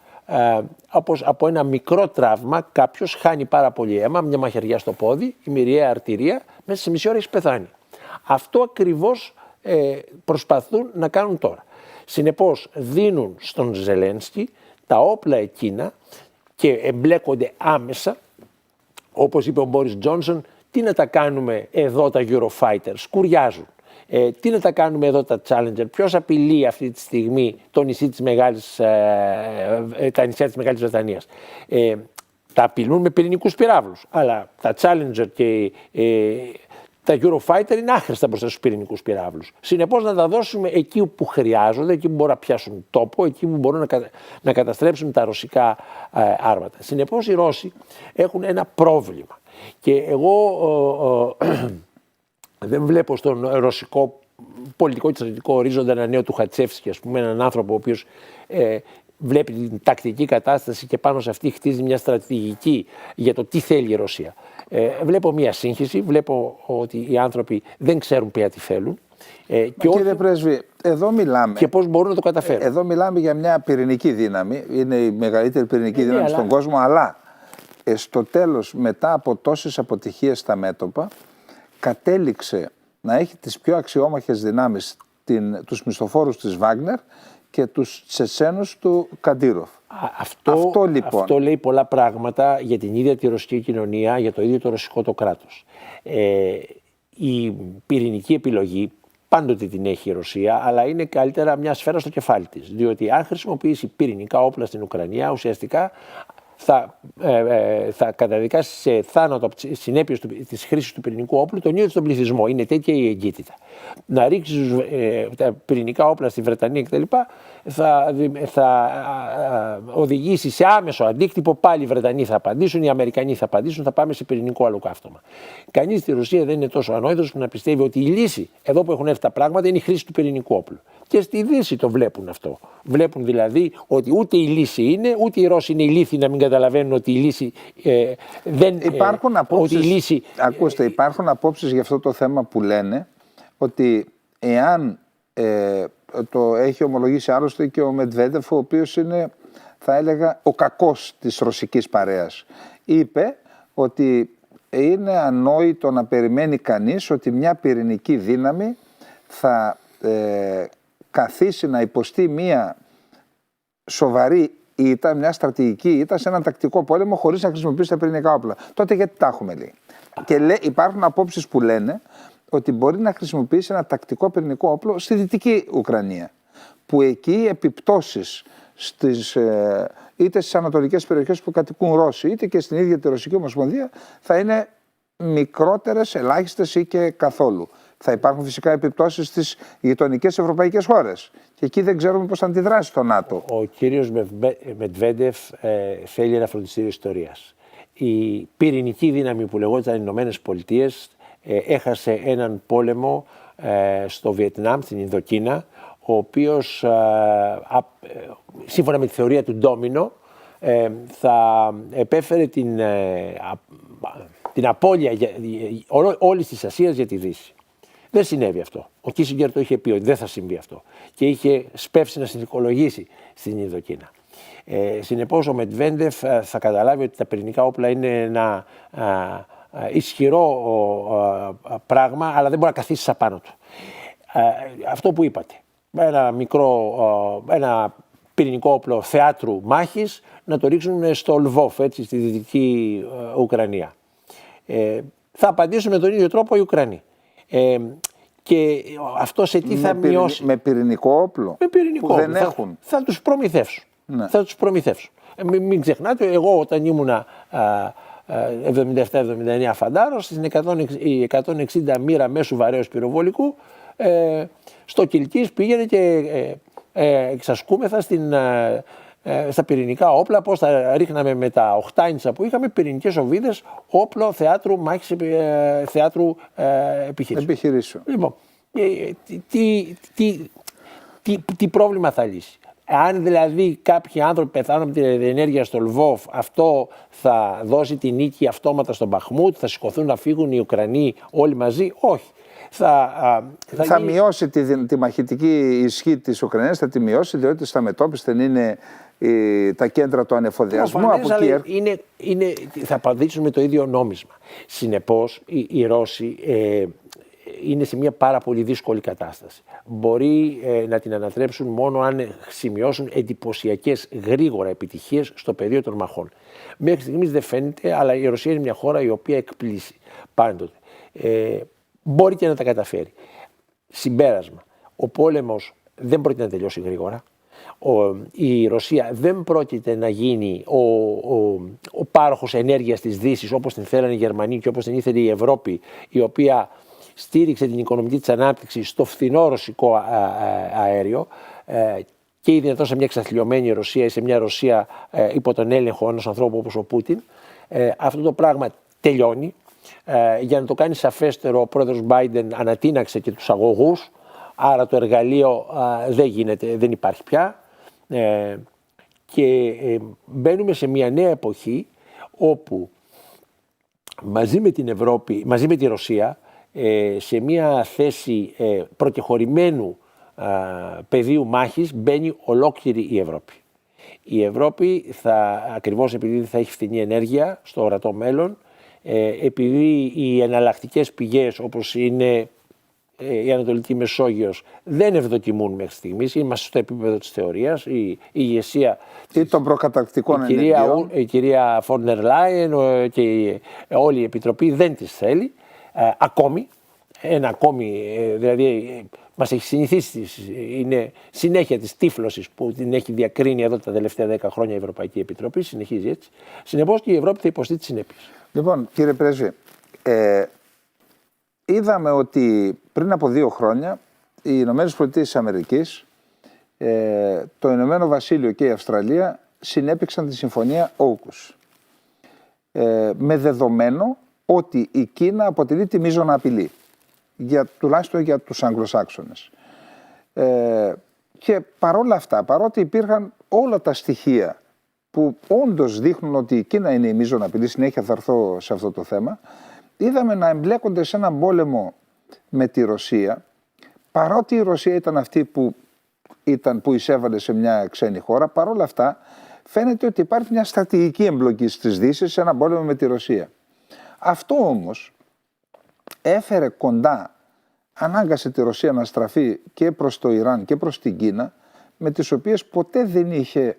όπως από ένα μικρό τραύμα κάποιος χάνει πάρα πολύ αίμα, μια μαχαιριά στο πόδι, η μυριαία αρτηρία, μέσα σε μισή ώρα έχει πεθάνει. Αυτό ακριβώς προσπαθούν να κάνουν τώρα. Συνεπώς δίνουν στον Ζελένσκι τα όπλα εκείνα και εμπλέκονται άμεσα, όπως είπε ο Μπόρις Τζόνσον, τι να τα κάνουμε εδώ τα Eurofighter, σκουριάζουν. Τι να τα κάνουμε εδώ τα Challenger, ποιος απειλεί αυτή τη στιγμή τα νησιά της Μεγάλης Βρετανίας. Τα απειλούν με πυρηνικούς πυράβλους, αλλά τα Challenger και τα Eurofighter είναι άχρηστα μπροστά στους πυρηνικούς πυράβλους. Συνεπώς να τα δώσουμε εκεί που χρειάζονται, εκεί που μπορούν να πιάσουν τόπο, εκεί που μπορούν να καταστρέψουν τα ρωσικά άρματα. Συνεπώς οι Ρώσοι έχουν ένα πρόβλημα. Και εγώ δεν βλέπω στον ρωσικό πολιτικό και στρατιωτικό ορίζοντα ένα νέο του Χατσέφσκι, ας πούμε, έναν άνθρωπο ο οποίος βλέπει την τακτική κατάσταση και πάνω σε αυτή χτίζει μια στρατηγική για το τι θέλει η Ρωσία. Βλέπω μια σύγχυση, βλέπω ότι οι άνθρωποι δεν ξέρουν πια τι θέλουν. Κύριε Πρέσβη, εδώ μιλάμε. Και πώς μπορούν να το καταφέρουν. Εδώ μιλάμε για μια πυρηνική δύναμη, είναι η μεγαλύτερη πυρηνική δύναμη στον κόσμο, αλλά στο τέλος, μετά από τόσες αποτυχίες στα μέτωπα, κατέληξε να έχει τις πιο αξιόμαχες δυνάμεις, τους μισθοφόρους της Βάγνερ και τους Τσετσένους του Καντήροφ. Αυτό λέει πολλά πράγματα για την ίδια τη ρωσική κοινωνία, για το ίδιο το ρωσικό το κράτος. Η πυρηνική επιλογή πάντοτε την έχει η Ρωσία, αλλά είναι καλύτερα μια σφαίρα στο κεφάλι της. Διότι αν χρησιμοποιήσει πυρηνικά όπλα στην Ουκρανία, ουσιαστικά θα καταδικάσει σε θάνατο από τις συνέπειες της χρήσης του πυρηνικού όπλου τον ίδιο τον πληθυσμό. Είναι τέτοια η εγκύτητα. Να ρίξει τα πυρηνικά όπλα στη Βρετανία κτλ. Θα οδηγήσει σε άμεσο αντίκτυπο. Πάλι οι Βρετανοί θα απαντήσουν, οι Αμερικανοί θα απαντήσουν, θα πάμε σε πυρηνικό ολοκαύτωμα. Κανείς στη Ρωσία δεν είναι τόσο ανόητος που να πιστεύει ότι η λύση εδώ που έχουν έρθει τα πράγματα είναι η χρήση του πυρηνικού όπλου. Και στη Δύση το βλέπουν αυτό. Βλέπουν δηλαδή ότι ούτε η λύση είναι, ούτε οι Ρώσοι είναι ηλίθιοι να μην καταλαβαίνουν ότι η λύση δεν υπάρχουν απόψεις, ότι η λύση, ακούστε, υπάρχουν απόψεις για αυτό το θέμα που λένε ότι εάν το έχει ομολογήσει άλλωστε και ο Μετβέντεφ, ο οποίος είναι, θα έλεγα, ο κακός της ρωσικής παρέας, είπε ότι είναι ανόητο να περιμένει κανείς ότι μια πυρηνική δύναμη θα καθίσει να υποστεί μια σοβαρή ήττα, μια στρατηγική ήττα σε έναν τακτικό πόλεμο χωρίς να χρησιμοποιήσει τα πυρηνικά όπλα. Τότε γιατί τα έχουμε, λέει. Και υπάρχουν απόψεις που λένε ότι μπορεί να χρησιμοποιήσει ένα τακτικό πυρηνικό όπλο στη Δυτική Ουκρανία, που εκεί οι επιπτώσεις είτε στις ανατολικές περιοχές που κατοικούν Ρώσοι, είτε και στην ίδια τη Ρωσική Ομοσπονδία, θα είναι μικρότερες, ελάχιστες ή και καθόλου. Θα υπάρχουν φυσικά επιπτώσεις στις γειτονικές ευρωπαϊκές χώρες. Και εκεί δεν ξέρουμε πώς θα αντιδράσει το ΝΑΤΟ. Ο κύριος Μετβέντεφ θέλει ένα φροντιστήριο ιστορίας. Η πυρηνική δύναμη που λεγόταν οι Ηνωμένες Πολιτείες έχασε έναν πόλεμο στο Βιετνάμ, στην Ινδοκίνα, ο οποίος σύμφωνα με τη θεωρία του ντόμινο θα επέφερε την απώλεια όλης της Ασίας για τη Δύση. Δεν συνέβη αυτό. Ο Κίσιγκερ το είχε πει ότι δεν θα συμβεί αυτό και είχε σπεύσει να συνθηκολογήσει στην Ινδοκίνα. Συνεπώς ο Μετβέντεφ θα καταλάβει ότι τα πυρηνικά όπλα είναι ένα ισχυρό πράγμα, αλλά δεν μπορεί να καθίσει απάνω του. Αυτό που είπατε, ένα πυρηνικό όπλο θεάτρου μάχης να το ρίξουν στο Λβόφ, έτσι, στη Δυτική Ουκρανία. Θα απαντήσουν με τον ίδιο τρόπο οι Ουκρανοί. Και αυτό σε τι θα μειώσει. Με πυρηνικό όπλο. Με πυρηνικό που όπλο. Δεν έχουν. Θα τους προμηθεύσουν. Ναι. Θα τους προμηθεύσουν. Μην ξεχνάτε, εγώ όταν ήμουνα 77-79 φαντάρος, στην 160 μοίρα μέσου βαρέως πυροβολικού, στο Κιλκής πήγαινε και εξασκούμεθα στα πυρηνικά όπλα, πώς θα ρίχναμε με τα 8 ίντσα που είχαμε πυρηνικές οβίδες, όπλο θεάτρου μάχης, θεάτρου επιχειρήσεων. Λοιπόν, τι πρόβλημα θα λύσει. Αν δηλαδή κάποιοι άνθρωποι πεθάνουν από την ενέργεια στο Λβόφ, αυτό θα δώσει τη νίκη αυτόματα στον Μπαχμούτ, θα σηκωθούν να φύγουν οι Ουκρανοί όλοι μαζί? Όχι. Θα μειώσει τη μαχητική ισχύ της Ουκρανίας, θα τη μειώσει, διότι στα μετώπιση δεν είναι τα κέντρα του ανεφοδιασμού. Θα απαντήσουν με το ίδιο νόμισμα. Συνεπώς οι Ρώσοι είναι σε μια πάρα πολύ δύσκολη κατάσταση. Μπορεί να την ανατρέψουν μόνο αν σημειώσουν εντυπωσιακές γρήγορα επιτυχίες στο πεδίο των μαχών. Μέχρι στιγμής δεν φαίνεται, αλλά η Ρωσία είναι μια χώρα η οποία εκπλήσει πάντοτε. Μπορεί και να τα καταφέρει. Συμπέρασμα. Ο πόλεμος δεν πρόκειται να τελειώσει γρήγορα. Η Ρωσία δεν πρόκειται να γίνει ο πάροχος ενέργειας της Δύσης όπως την θέλανε οι Γερμανοί και όπως την ήθελε η Ευρώπη, η οποία στήριξε την οικονομική της ανάπτυξη στο φθηνό ρωσικό αέριο και ή δυνατόν σε μια εξαθλιωμένη Ρωσία ή σε μια Ρωσία υπό τον έλεγχο ενός ανθρώπου όπως ο Πούτιν. Αυτό το πράγμα τελειώνει. Για να το κάνει σαφέστερο, ο πρόεδρος Μπάιντεν ανατείναξε και τους αγωγούς, άρα το εργαλείο δεν υπάρχει πια και μπαίνουμε σε μια νέα εποχή όπου μαζί με την Ευρώπη, μαζί με τη Ρωσία, σε μια θέση προκεχωρημένου πεδίου μάχης μπαίνει ολόκληρη η Ευρώπη. Η Ευρώπη ακριβώς επειδή θα έχει φθηνή ενέργεια στο ορατό μέλλον, επειδή οι εναλλακτικές πηγές όπως είναι η Ανατολική Μεσόγειος δεν ευδοκιμούν μέχρι στιγμής, είμαστε στο επίπεδο της θεωρίας, η ηγεσία ή των προκαταρκτικών ενεργειών. Η κυρία Φόντερ Λάιεν και όλη η Επιτροπή δεν τις θέλει ακόμη. ένα ακόμη, δηλαδή μας έχει συνηθίσει, είναι συνέχεια της τύφλωσης που την έχει διακρίνει εδώ τα τελευταία 10 χρόνια η Ευρωπαϊκή Επιτροπή, συνεχίζει έτσι. Συνεπώς και η Ευρώπη θα υποστεί τις συνέπειες. Λοιπόν, κύριε Πρέσβη, είδαμε ότι πριν από 2 χρόνια οι Ηνωμένες Πολιτείες της Αμερικής, το Ηνωμένο Βασίλειο και η Αυστραλία συνέπηξαν τη Συμφωνία AUKUS. Με δεδομένο ότι η Κίνα αποτελεί τη μείζωνα απειλή, τουλάχιστον για τους Αγγλοσάξονες. Και παρόλα αυτά, παρότι υπήρχαν όλα τα στοιχεία που όντως δείχνουν ότι η Κίνα είναι η μείζωνα απειλή, συνέχεια θα έρθω σε αυτό το θέμα, είδαμε να εμπλέκονται σε έναν πόλεμο με τη Ρωσία, παρότι η Ρωσία ήταν αυτή που εισέβαλε σε μια ξένη χώρα, παρόλα αυτά φαίνεται ότι υπάρχει μια στρατηγική εμπλοκή της Δύσης σε έναν πόλεμο με τη Ρωσία. Αυτό όμως έφερε κοντά, ανάγκασε τη Ρωσία να στραφεί και προς το Ιράν και προς την Κίνα, με τις οποίες ποτέ δεν είχε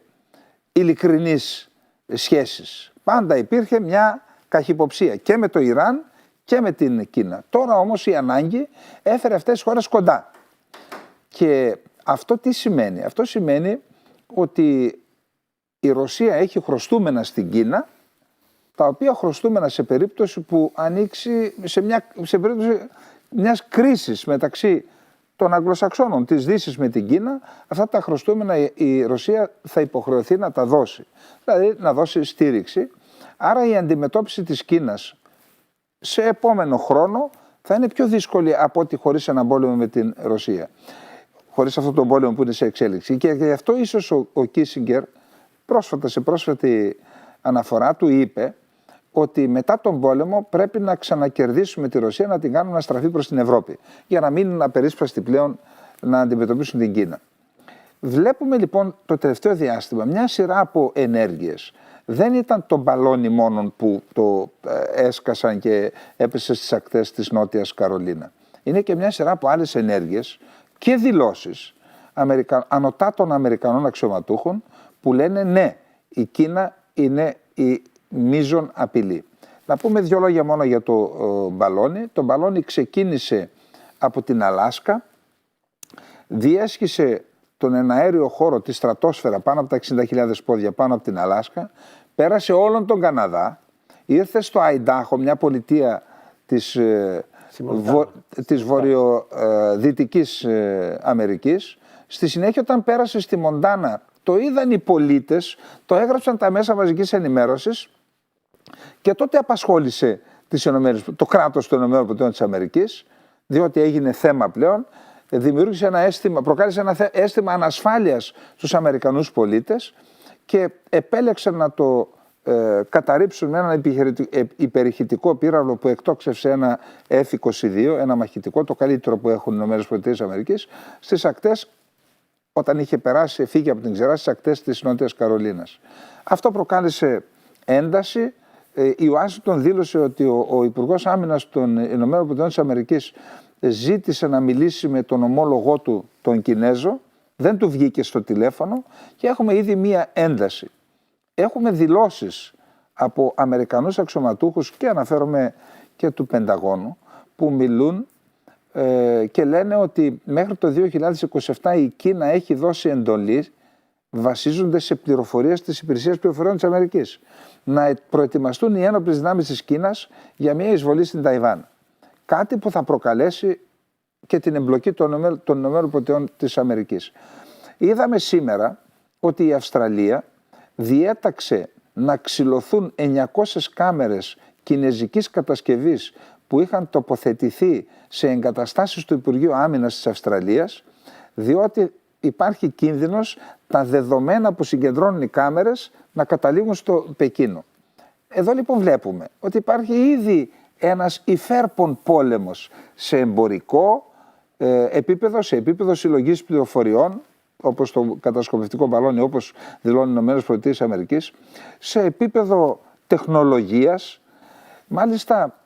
ειλικρινείς σχέσεις. Πάντα υπήρχε μια καχυποψία και με το Ιράν και με την Κίνα. Τώρα όμως η ανάγκη έφερε αυτές τις χώρες κοντά. Και αυτό τι σημαίνει? Αυτό σημαίνει ότι η Ρωσία έχει χρωστούμενα στην Κίνα, τα οποία χρωστούμενα σε περίπτωση που ανοίξει, σε περίπτωση μιας κρίσης μεταξύ των Αγγλοσαξώνων της Δύσης με την Κίνα, αυτά τα χρωστούμενα η Ρωσία θα υποχρεωθεί να τα δώσει. Δηλαδή να δώσει στήριξη. Άρα η αντιμετώπιση της Κίνας σε επόμενο χρόνο θα είναι πιο δύσκολη από ό,τι χωρίς έναν πόλεμο με την Ρωσία. Χωρίς αυτό τον πόλεμο που είναι σε εξέλιξη. Και γι' αυτό ίσως ο Κίσιγκερ πρόσφατα, σε πρόσφατη αναφορά του είπε ότι μετά τον πόλεμο πρέπει να ξανακερδίσουμε τη Ρωσία, να την κάνουμε να στραφεί προς την Ευρώπη, για να μην είναι απερίσπαστοι πλέον να αντιμετωπίσουν την Κίνα. Βλέπουμε λοιπόν το τελευταίο διάστημα μια σειρά από ενέργειες. Δεν ήταν το μπαλόνι μόνον που το έσκασαν και έπεσε στις ακτές της Νότιας Καρολίνα. Είναι και μια σειρά από άλλες ενέργειες και δηλώσεις ανωτάτων Αμερικανών αξιωματούχων που λένε ναι, η Κίνα είναι η μείζον απειλή. Να πούμε 2 λόγια μόνο για το μπαλόνι. Το μπαλόνι ξεκίνησε από την Αλάσκα, διέσχισε τον εναέριο χώρο της στρατόσφαιρα πάνω από τα 60.000 πόδια πάνω από την Αλάσκα, πέρασε όλον τον Καναδά, ήρθε στο Αϊντάχο, μια πολιτεία της βορειοδυτικής Αμερικής. Στη συνέχεια, όταν πέρασε στη Μοντάνα, το είδαν οι πολίτες, το έγραψαν τα μέσα μαζικής ενημέρωσης και τότε απασχόλησε το κράτος των ΗΠΑ, διότι έγινε θέμα πλέον, δημιούργησε ένα αίσθημα, προκάλεσε ένα αίσθημα ανασφάλειας στους Αμερικανούς πολίτες και επέλεξαν να το καταρρίψουν με έναν υπερηχητικό πύραυλο που εκτόξευσε ένα F-22, ένα μαχητικό, το καλύτερο που έχουν οι ΗΠΑ, στις ακτές, όταν είχε περάσει, φύγει από την ξερά, στις ακτές της Νότιας Καρολίνας. Αυτό προκάλεσε ένταση. Η Ουάσιγκτον δήλωσε ότι ο Υπουργός Άμυνας των ΗΠΑ ζήτησε να μιλήσει με τον ομόλογό του, τον Κινέζο, δεν του βγήκε στο τηλέφωνο και έχουμε ήδη μία ένταση. Έχουμε δηλώσεις από Αμερικανούς αξιωματούχους και αναφέρομαι και του Πενταγώνου που μιλούν και λένε ότι μέχρι το 2027 η Κίνα έχει δώσει εντολή, βασίζονται σε πληροφορίες της Υπηρεσίας Πληροφοριών της Αμερικής, να προετοιμαστούν οι ένοπλες δυνάμεις της Κίνας για μια εισβολή στην Ταϊβάν. Κάτι που θα προκαλέσει και την εμπλοκή των ΗΠΑ της Αμερικής. Είδαμε σήμερα ότι η Αυστραλία διέταξε να ξυλωθούν 900 κάμερες κινεζικής κατασκευής που είχαν τοποθετηθεί σε εγκαταστάσεις του Υπουργείου Άμυνας της Αυστραλίας, διότι υπάρχει κίνδυνος τα δεδομένα που συγκεντρώνουν οι κάμερες να καταλήγουν στο Πεκίνο. Εδώ λοιπόν βλέπουμε ότι υπάρχει ήδη ένας υφέρπον πόλεμος σε εμπορικό επίπεδο, σε επίπεδο συλλογής πληροφοριών, όπως το κατασκοπευτικό μπαλόνι, όπως δηλώνουν οι ΗΠΑ, σε επίπεδο τεχνολογίας. Μάλιστα,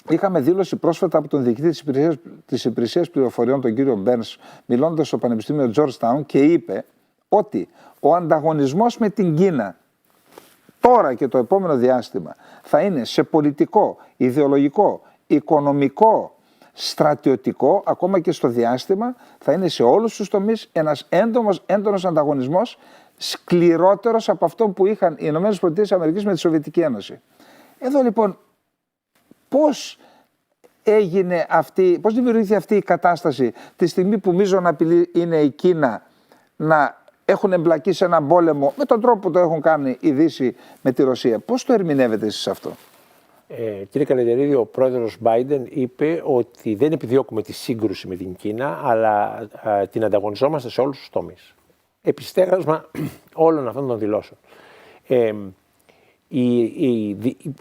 είχαμε δήλωση πρόσφατα από τον διοικητή της Υπηρεσίας Πληροφοριών, τον κύριο Μπέρνς, μιλώντας στο Πανεπιστήμιο Georgetown, και είπε ότι ο ανταγωνισμός με την Κίνα τώρα και το επόμενο διάστημα θα είναι σε πολιτικό, ιδεολογικό, οικονομικό, στρατιωτικό, ακόμα και στο διάστημα, θα είναι σε όλους τους τομείς ένας έντονος ανταγωνισμός, σκληρότερος από αυτό που είχαν οι ΗΠΑ με τη Σοβιετική Ένωση. Εδώ λοιπόν πώς δημιουργήθηκε αυτή η κατάσταση τη στιγμή που μείζον απειλή είναι η Κίνα να έχουν εμπλακεί σε έναν πόλεμο με τον τρόπο που το έχουν κάνει η Δύση με τη Ρωσία? Πώς το ερμηνεύετε εσείς αυτό? Κύριε Καλετερίδη, ο πρόεδρος Biden είπε ότι δεν επιδιώκουμε τη σύγκρουση με την Κίνα, αλλά την ανταγωνιζόμαστε σε όλους τους τομείς. Επιστέγασμα όλων αυτών των δηλώσεων.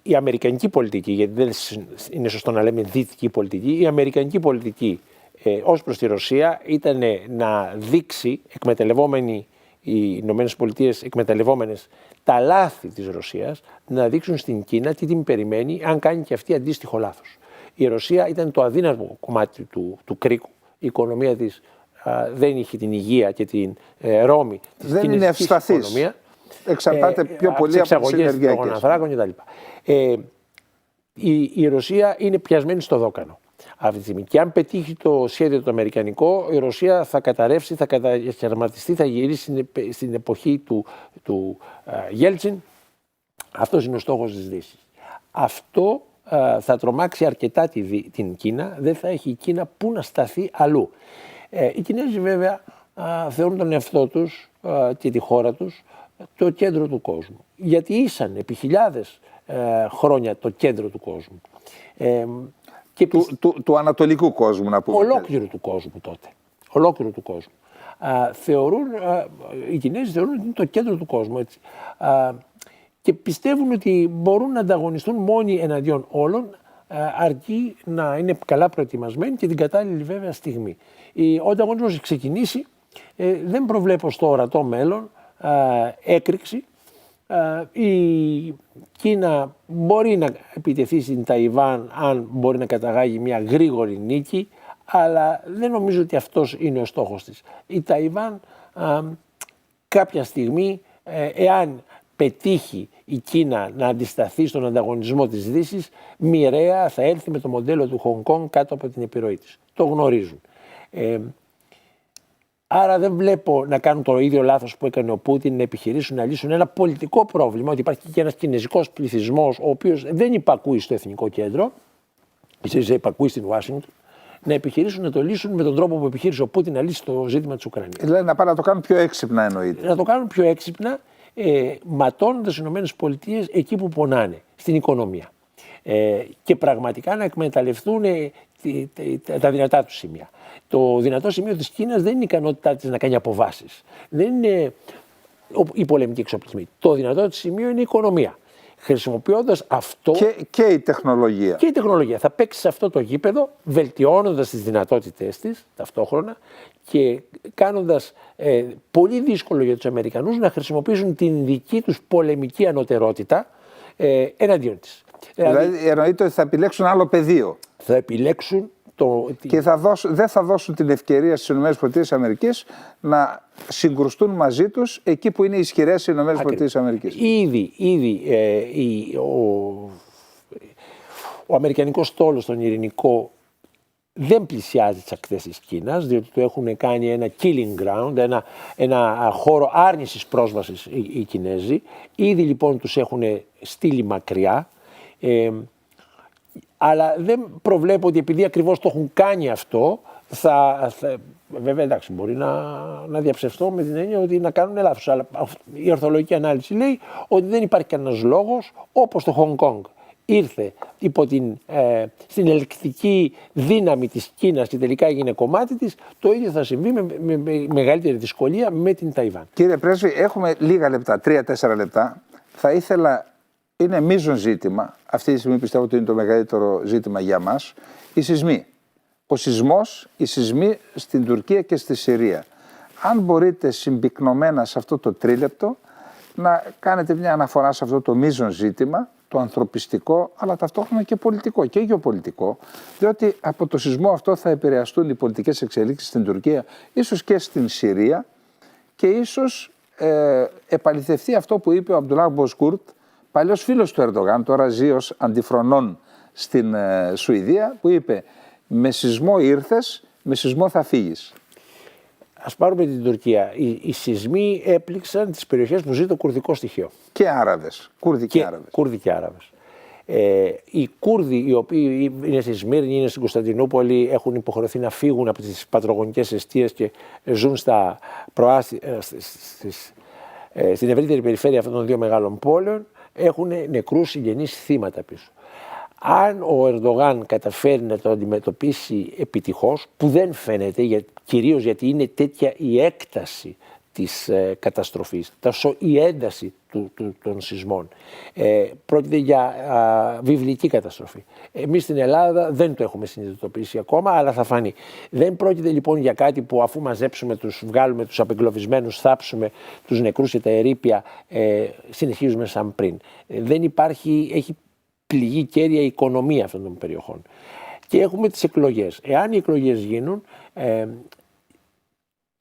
Η αμερικανική πολιτική, γιατί δεν είναι σωστό να λέμε δυτική πολιτική, η αμερικανική πολιτική ως προς τη Ρωσία ήταν να δείξει, εκμεταλλευόμενοι οι Ηνωμένες Πολιτείες, εκμεταλλευόμενες τα λάθη της Ρωσίας, να δείξουν στην Κίνα τι την περιμένει αν κάνει και αυτή αντίστοιχο λάθος. Η Ρωσία ήταν το αδύναμο κομμάτι του κρίκου. Η οικονομία της δεν είχε την υγεία και την ρόμη της δεν είναι ευσταθής. Οικονομία. Εξαρτάται πιο πολύ από τις ενεργειακές. Ανθράκων κτλ. Η Ρωσία είναι πιασμένη στο δόκανο αυτή τη στιγμή. Και αν πετύχει το σχέδιο το αμερικανικό, η Ρωσία θα καταρρεύσει, θα κατακαιρματιστεί, θα γυρίσει στην εποχή του Γέλτσιν. Αυτός είναι ο στόχος της Δύσης. Αυτό θα τρομάξει αρκετά την Κίνα. Δεν θα έχει η Κίνα που να σταθεί αλλού. Οι Κινέζοι βέβαια θεωρούν τον εαυτό τους και τη χώρα τους το κέντρο του κόσμου. Γιατί ήσαν επί χιλιάδες χρόνια το κέντρο του κόσμου. Και του ανατολικού κόσμου, να πούμε. Ολόκληρου του κόσμου τότε. Ολόκληρου του κόσμου. Οι Κινέζοι θεωρούν ότι είναι το κέντρο του κόσμου. Έτσι. Και πιστεύουν ότι μπορούν να ανταγωνιστούν μόνοι εναντίον όλων, αρκεί να είναι καλά προετοιμασμένοι και την κατάλληλη βέβαια στιγμή. Ο ανταγωνισμός έχει ξεκινήσει. Δεν προβλέπω στο ορατό μέλλον έκρηξη. Η Κίνα μπορεί να επιτεθεί στην Ταϊβάν αν μπορεί να καταγάγει μια γρήγορη νίκη, αλλά δεν νομίζω ότι αυτός είναι ο στόχος της. Η Ταϊβάν κάποια στιγμή, εάν πετύχει η Κίνα να αντισταθεί στον ανταγωνισμό της Δύσης, μοιραία θα έρθει με το μοντέλο του Χονγκ Κονγκ κάτω από την επιρροή της. Το γνωρίζουν. Άρα δεν βλέπω να κάνουν το ίδιο λάθος που έκανε ο Πούτιν, να επιχειρήσουν να λύσουν ένα πολιτικό πρόβλημα, ότι υπάρχει και ένας κινεζικός πληθυσμός, ο οποίος δεν υπακούει στο εθνικό κέντρο, υπακούει στην Ουάσιγκτον, να επιχειρήσουν να το λύσουν με τον τρόπο που επιχείρησε ο Πούτιν να λύσει το ζήτημα της Ουκρανίας. Δηλαδή να πάνε να το κάνουν πιο έξυπνα, εννοείται. Να το κάνουν πιο έξυπνα, ματώνοντας τις ΗΠΑ εκεί που πονάνε, στην οικονομία. Και πραγματικά να εκμεταλλευτούν τα δυνατά του σημεία. Το δυνατό σημείο της Κίνας δεν είναι η ικανότητά της να κάνει αποβάσεις. Δεν είναι η πολεμική εξοπλισμή. Το δυνατό της σημείο είναι η οικονομία. Χρησιμοποιώντας αυτό. Και η τεχνολογία. Και η τεχνολογία. Θα παίξει σε αυτό το γήπεδο, βελτιώνοντας τις δυνατότητές της ταυτόχρονα και κάνοντας πολύ δύσκολο για τους Αμερικανούς να χρησιμοποιήσουν την δική τους πολεμική ανωτερότητα εναντίον της. Δηλαδή εννοείται ότι θα επιλέξουν άλλο πεδίο. Θα επιλέξουν και δεν θα δώσουν την ευκαιρία στις ΗΠΑ να συγκρουστούν μαζί τους εκεί που είναι ισχυρές οι ΗΠΑ. Ήδη ο αμερικανικός στόλος στον ειρηνικό δεν πλησιάζει τις ακτές της Κίνας, διότι του έχουν κάνει ένα killing ground, ένα χώρο άρνησης πρόσβασης οι Κινέζοι. Ήδη λοιπόν τους έχουν στείλει μακριά. Αλλά δεν προβλέπω ότι επειδή ακριβώς το έχουν κάνει αυτό, βέβαια εντάξει, μπορεί να διαψευστώ με την έννοια ότι να κάνουν λάθος. Αλλά η ορθολογική ανάλυση λέει ότι δεν υπάρχει κανένας λόγος, όπως το Χονγκ Κονγκ ήρθε υπό στην ελκτική δύναμη της Κίνας και τελικά έγινε κομμάτι της, το ίδιο θα συμβεί με μεγαλύτερη δυσκολία με την Ταϊβάν. Κύριε Πρέσβη, έχουμε λίγα λεπτά, 3-4 λεπτά. Θα ήθελα. Είναι μείζον ζήτημα, αυτή τη στιγμή πιστεύω ότι είναι το μεγαλύτερο ζήτημα για μας, οι σεισμοί. Ο σεισμός, οι σεισμοί στην Τουρκία και στη Συρία. Αν μπορείτε συμπυκνωμένα σε αυτό το τρίλεπτο να κάνετε μια αναφορά σε αυτό το μείζον ζήτημα, το ανθρωπιστικό, αλλά ταυτόχρονα και πολιτικό και γεωπολιτικό, διότι από το σεισμό αυτό θα επηρεαστούν οι πολιτικές εξελίξεις στην Τουρκία, ίσως και στην Συρία και ίσως επαληθευτεί αυτό που είπε ο Αμπτουλάχ Μποσκούρτ, παλιός φίλος του Ερντογάν, τώρα ζει ως αντιφρονών στην Σουηδία, που είπε με σεισμό ήρθες, με σεισμό θα φύγεις. Ας πάρουμε την Τουρκία. Οι σεισμοί έπληξαν τις περιοχές που ζει το κουρδικό στοιχείο. Και Άραβες, Κούρδοι και Άραβες. Κούρδοι και Άραβες. Οι Κούρδοι, οι οποίοι είναι στη Σμύρνη, είναι στην Κωνσταντινούπολη, έχουν υποχρεωθεί να φύγουν από τις πατρογονικές εστίες και ζουν στην ευρύτερη περιφέρεια αυτών των δύο μεγάλων πόλεων, έχουν νεκρούς συγγενείς θύματα πίσω. Αν ο Ερντογάν καταφέρει να το αντιμετωπίσει επιτυχώς, που δεν φαίνεται, κυρίως γιατί είναι τέτοια η έκταση της καταστροφής, τόσο η ένταση των σεισμών, πρόκειται για βιβλική καταστροφή. Εμείς στην Ελλάδα δεν το έχουμε συνειδητοποιήσει ακόμα, αλλά θα φανεί. Δεν πρόκειται λοιπόν για κάτι που αφού μαζέψουμε βγάλουμε τους απεγκλωβισμένους, θάψουμε τους νεκρούς και τα ερείπια, συνεχίζουμε σαν πριν. Δεν υπάρχει, έχει πληγεί κέρια η οικονομία αυτών των περιοχών. Και έχουμε τις εκλογές. Εάν οι εκλογές γίνουν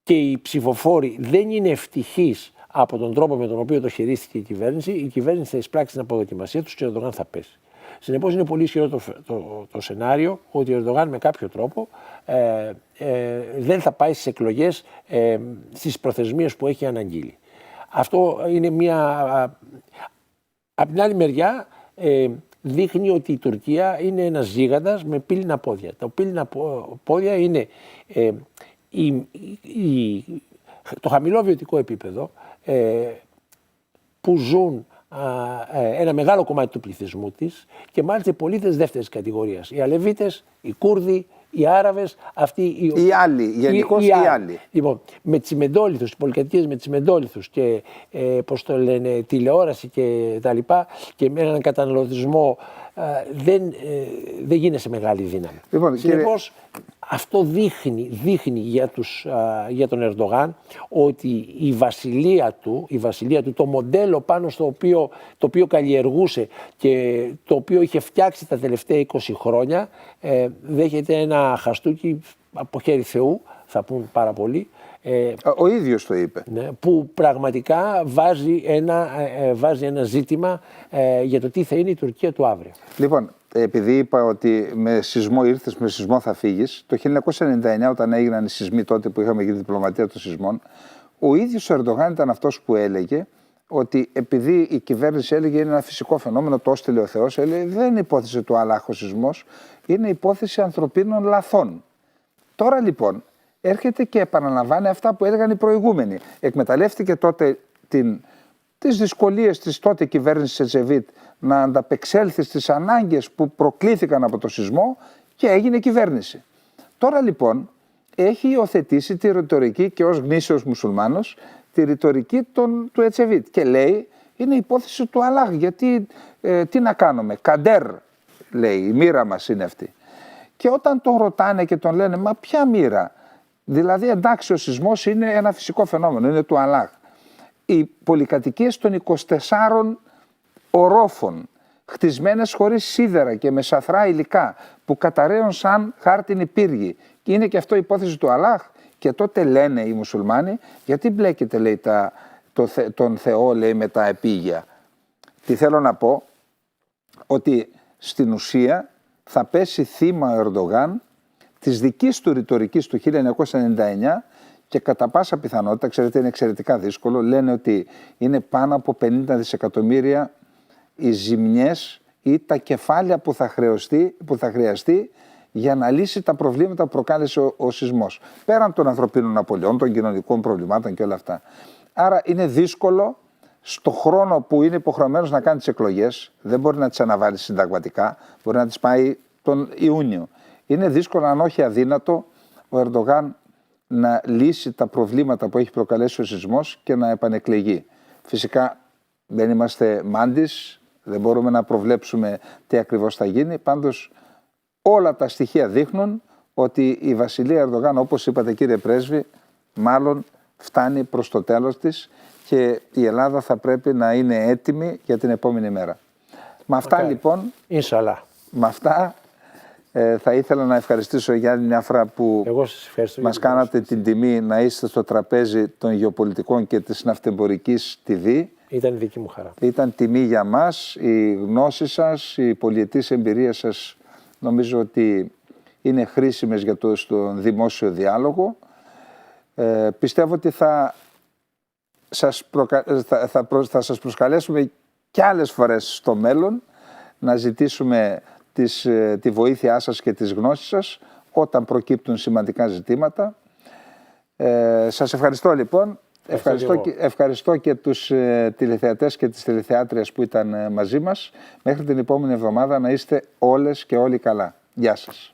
και οι ψηφοφόροι δεν είναι ευτυχείς από τον τρόπο με τον οποίο το χειρίστηκε η κυβέρνηση θα εισπράξει την αποδοκιμασία τους και ο Ερντογάν θα πέσει. Συνεπώς είναι πολύ ισχυρό το σενάριο ότι ο Ερντογάν με κάποιο τρόπο δεν θα πάει στις εκλογές στις προθεσμίες που έχει αναγγείλει. Αυτό είναι μία... Από την άλλη μεριά δείχνει ότι η Τουρκία είναι ένας γίγαντας με πύληνα πόδια. Τα πύληνα πόδια είναι το χαμηλό βιωτικό επίπεδο που ζουν ένα μεγάλο κομμάτι του πληθυσμού της και μάλιστα οι πολίτες δεύτερης κατηγορίας. Οι Αλεβίτες, οι Κούρδοι, οι Άραβες, αυτοί οι άλλοι, γενικώς οι άλλοι. Λοιπόν, με τσιμεντόλιθους, οι πολυκατοικίες με τσιμεντόλιθους και πώς το λένε, τηλεόραση και τα λοιπά και με έναν καταναλωτισμό δεν γίνεσαι μεγάλη δύναμη. Λοιπόν, συνεπώς, αυτό δείχνει για τον Ερντογάν ότι η βασιλεία του, το μοντέλο πάνω το οποίο καλλιεργούσε και το οποίο είχε φτιάξει τα τελευταία 20 χρόνια δέχεται ένα χαστούκι από χέρι Θεού, θα πούν πάρα πολλοί. Ο ίδιος το είπε. Ναι, που πραγματικά βάζει ένα ζήτημα για το τι θα είναι η Τουρκία του αύριο. Λοιπόν, επειδή είπα ότι με σεισμό ήρθες, με σεισμό θα φύγεις, το 1999 όταν έγιναν οι σεισμοί τότε που είχαμε και τη διπλωματία των σεισμών, ο ίδιος ο Ερντογάν ήταν αυτός που έλεγε ότι επειδή η κυβέρνηση έλεγε είναι ένα φυσικό φαινόμενο, το έστειλε ο Θεός, έλεγε δεν είναι υπόθεση του Αλλάχ ο σεισμός, είναι υπόθεση ανθρωπίνων λαθών. Τώρα λοιπόν έρχεται και επαναλαμβάνει αυτά που έλεγαν οι προηγούμενοι. Εκμεταλλεύτηκε τότε τις δυσκολίες της τότε κυβέρνησης Ετσεβίτ να ανταπεξέλθει στις ανάγκες που προκλήθηκαν από το σεισμό και έγινε κυβέρνηση. Τώρα λοιπόν έχει υιοθετήσει τη ρητορική και ως γνήσιος μουσουλμάνος τη ρητορική του Ετσεβίτ και λέει είναι υπόθεση του Αλλάχ γιατί τι να κάνουμε, καντέρ λέει, η μοίρα μας είναι αυτή. Και όταν τον ρωτάνε και τον λένε μα ποια μοίρα, δηλαδή εντάξει ο σεισμός είναι ένα φυσικό φαινόμενο, είναι του Αλλάχ. Οι πολυκατοικίες των 24 ορόφων, χτισμένες χωρίς σίδερα και με σαθρά υλικά, που καταραίουν σαν χάρτινοι πύργοι, και είναι και αυτό υπόθεση του Αλλάχ. Και τότε λένε οι μουσουλμάνοι, γιατί μπλέκεται λέει τον Θεό λέει με τα επίγεια. Τι θέλω να πω, ότι στην ουσία θα πέσει θύμα ο Ερντογάν της δικής του ρητορικής του 1999 και κατά πάσα πιθανότητα, ξέρετε είναι εξαιρετικά δύσκολο, λένε ότι είναι πάνω από 50 δισεκατομμύρια οι ζημιές ή τα κεφάλαια που θα χρειαστεί για να λύσει τα προβλήματα που προκάλεσε ο σεισμός. Πέραν των ανθρωπίνων απολειών, των κοινωνικών προβλημάτων και όλα αυτά. Άρα είναι δύσκολο στο χρόνο που είναι υποχρεωμένος να κάνει τις εκλογές, δεν μπορεί να τις αναβάλει συνταγματικά, μπορεί να τις πάει τον Ιούνιο. Είναι δύσκολο, αν όχι αδύνατο, ο Ερντογάν να λύσει τα προβλήματα που έχει προκαλέσει ο σεισμός και να επανεκλεγεί. Φυσικά δεν είμαστε μάντις, δεν μπορούμε να προβλέψουμε τι ακριβώς θα γίνει, πάντως όλα τα στοιχεία δείχνουν ότι η βασιλεία Ερντογάν, όπως είπατε κύριε Πρέσβη, μάλλον φτάνει προς το τέλος της και η Ελλάδα θα πρέπει να είναι έτοιμη για την επόμενη μέρα. Με αυτά λοιπόν, με αυτά θα ήθελα να ευχαριστήσω για άλλη μια φορά που μας κάνατε την τιμή να είστε στο τραπέζι των γεωπολιτικών και της ναυτεμπορικής TV. Ήταν δική μου χαρά. Ήταν τιμή για μας, η γνώση σας, η πολυετής εμπειρία σας νομίζω ότι είναι χρήσιμες για στον δημόσιο διάλογο. Πιστεύω ότι θα σας προσκαλέσουμε και άλλες φορές στο μέλλον να ζητήσουμε τη βοήθειά σας και τις γνώσεις σας όταν προκύπτουν σημαντικά ζητήματα. Σας ευχαριστώ λοιπόν. Ευχαριστώ και τους τηλεθεατές και τις τηλεθεάτριες που ήταν μαζί μας. Μέχρι την επόμενη εβδομάδα να είστε όλες και όλοι καλά. Γεια σας.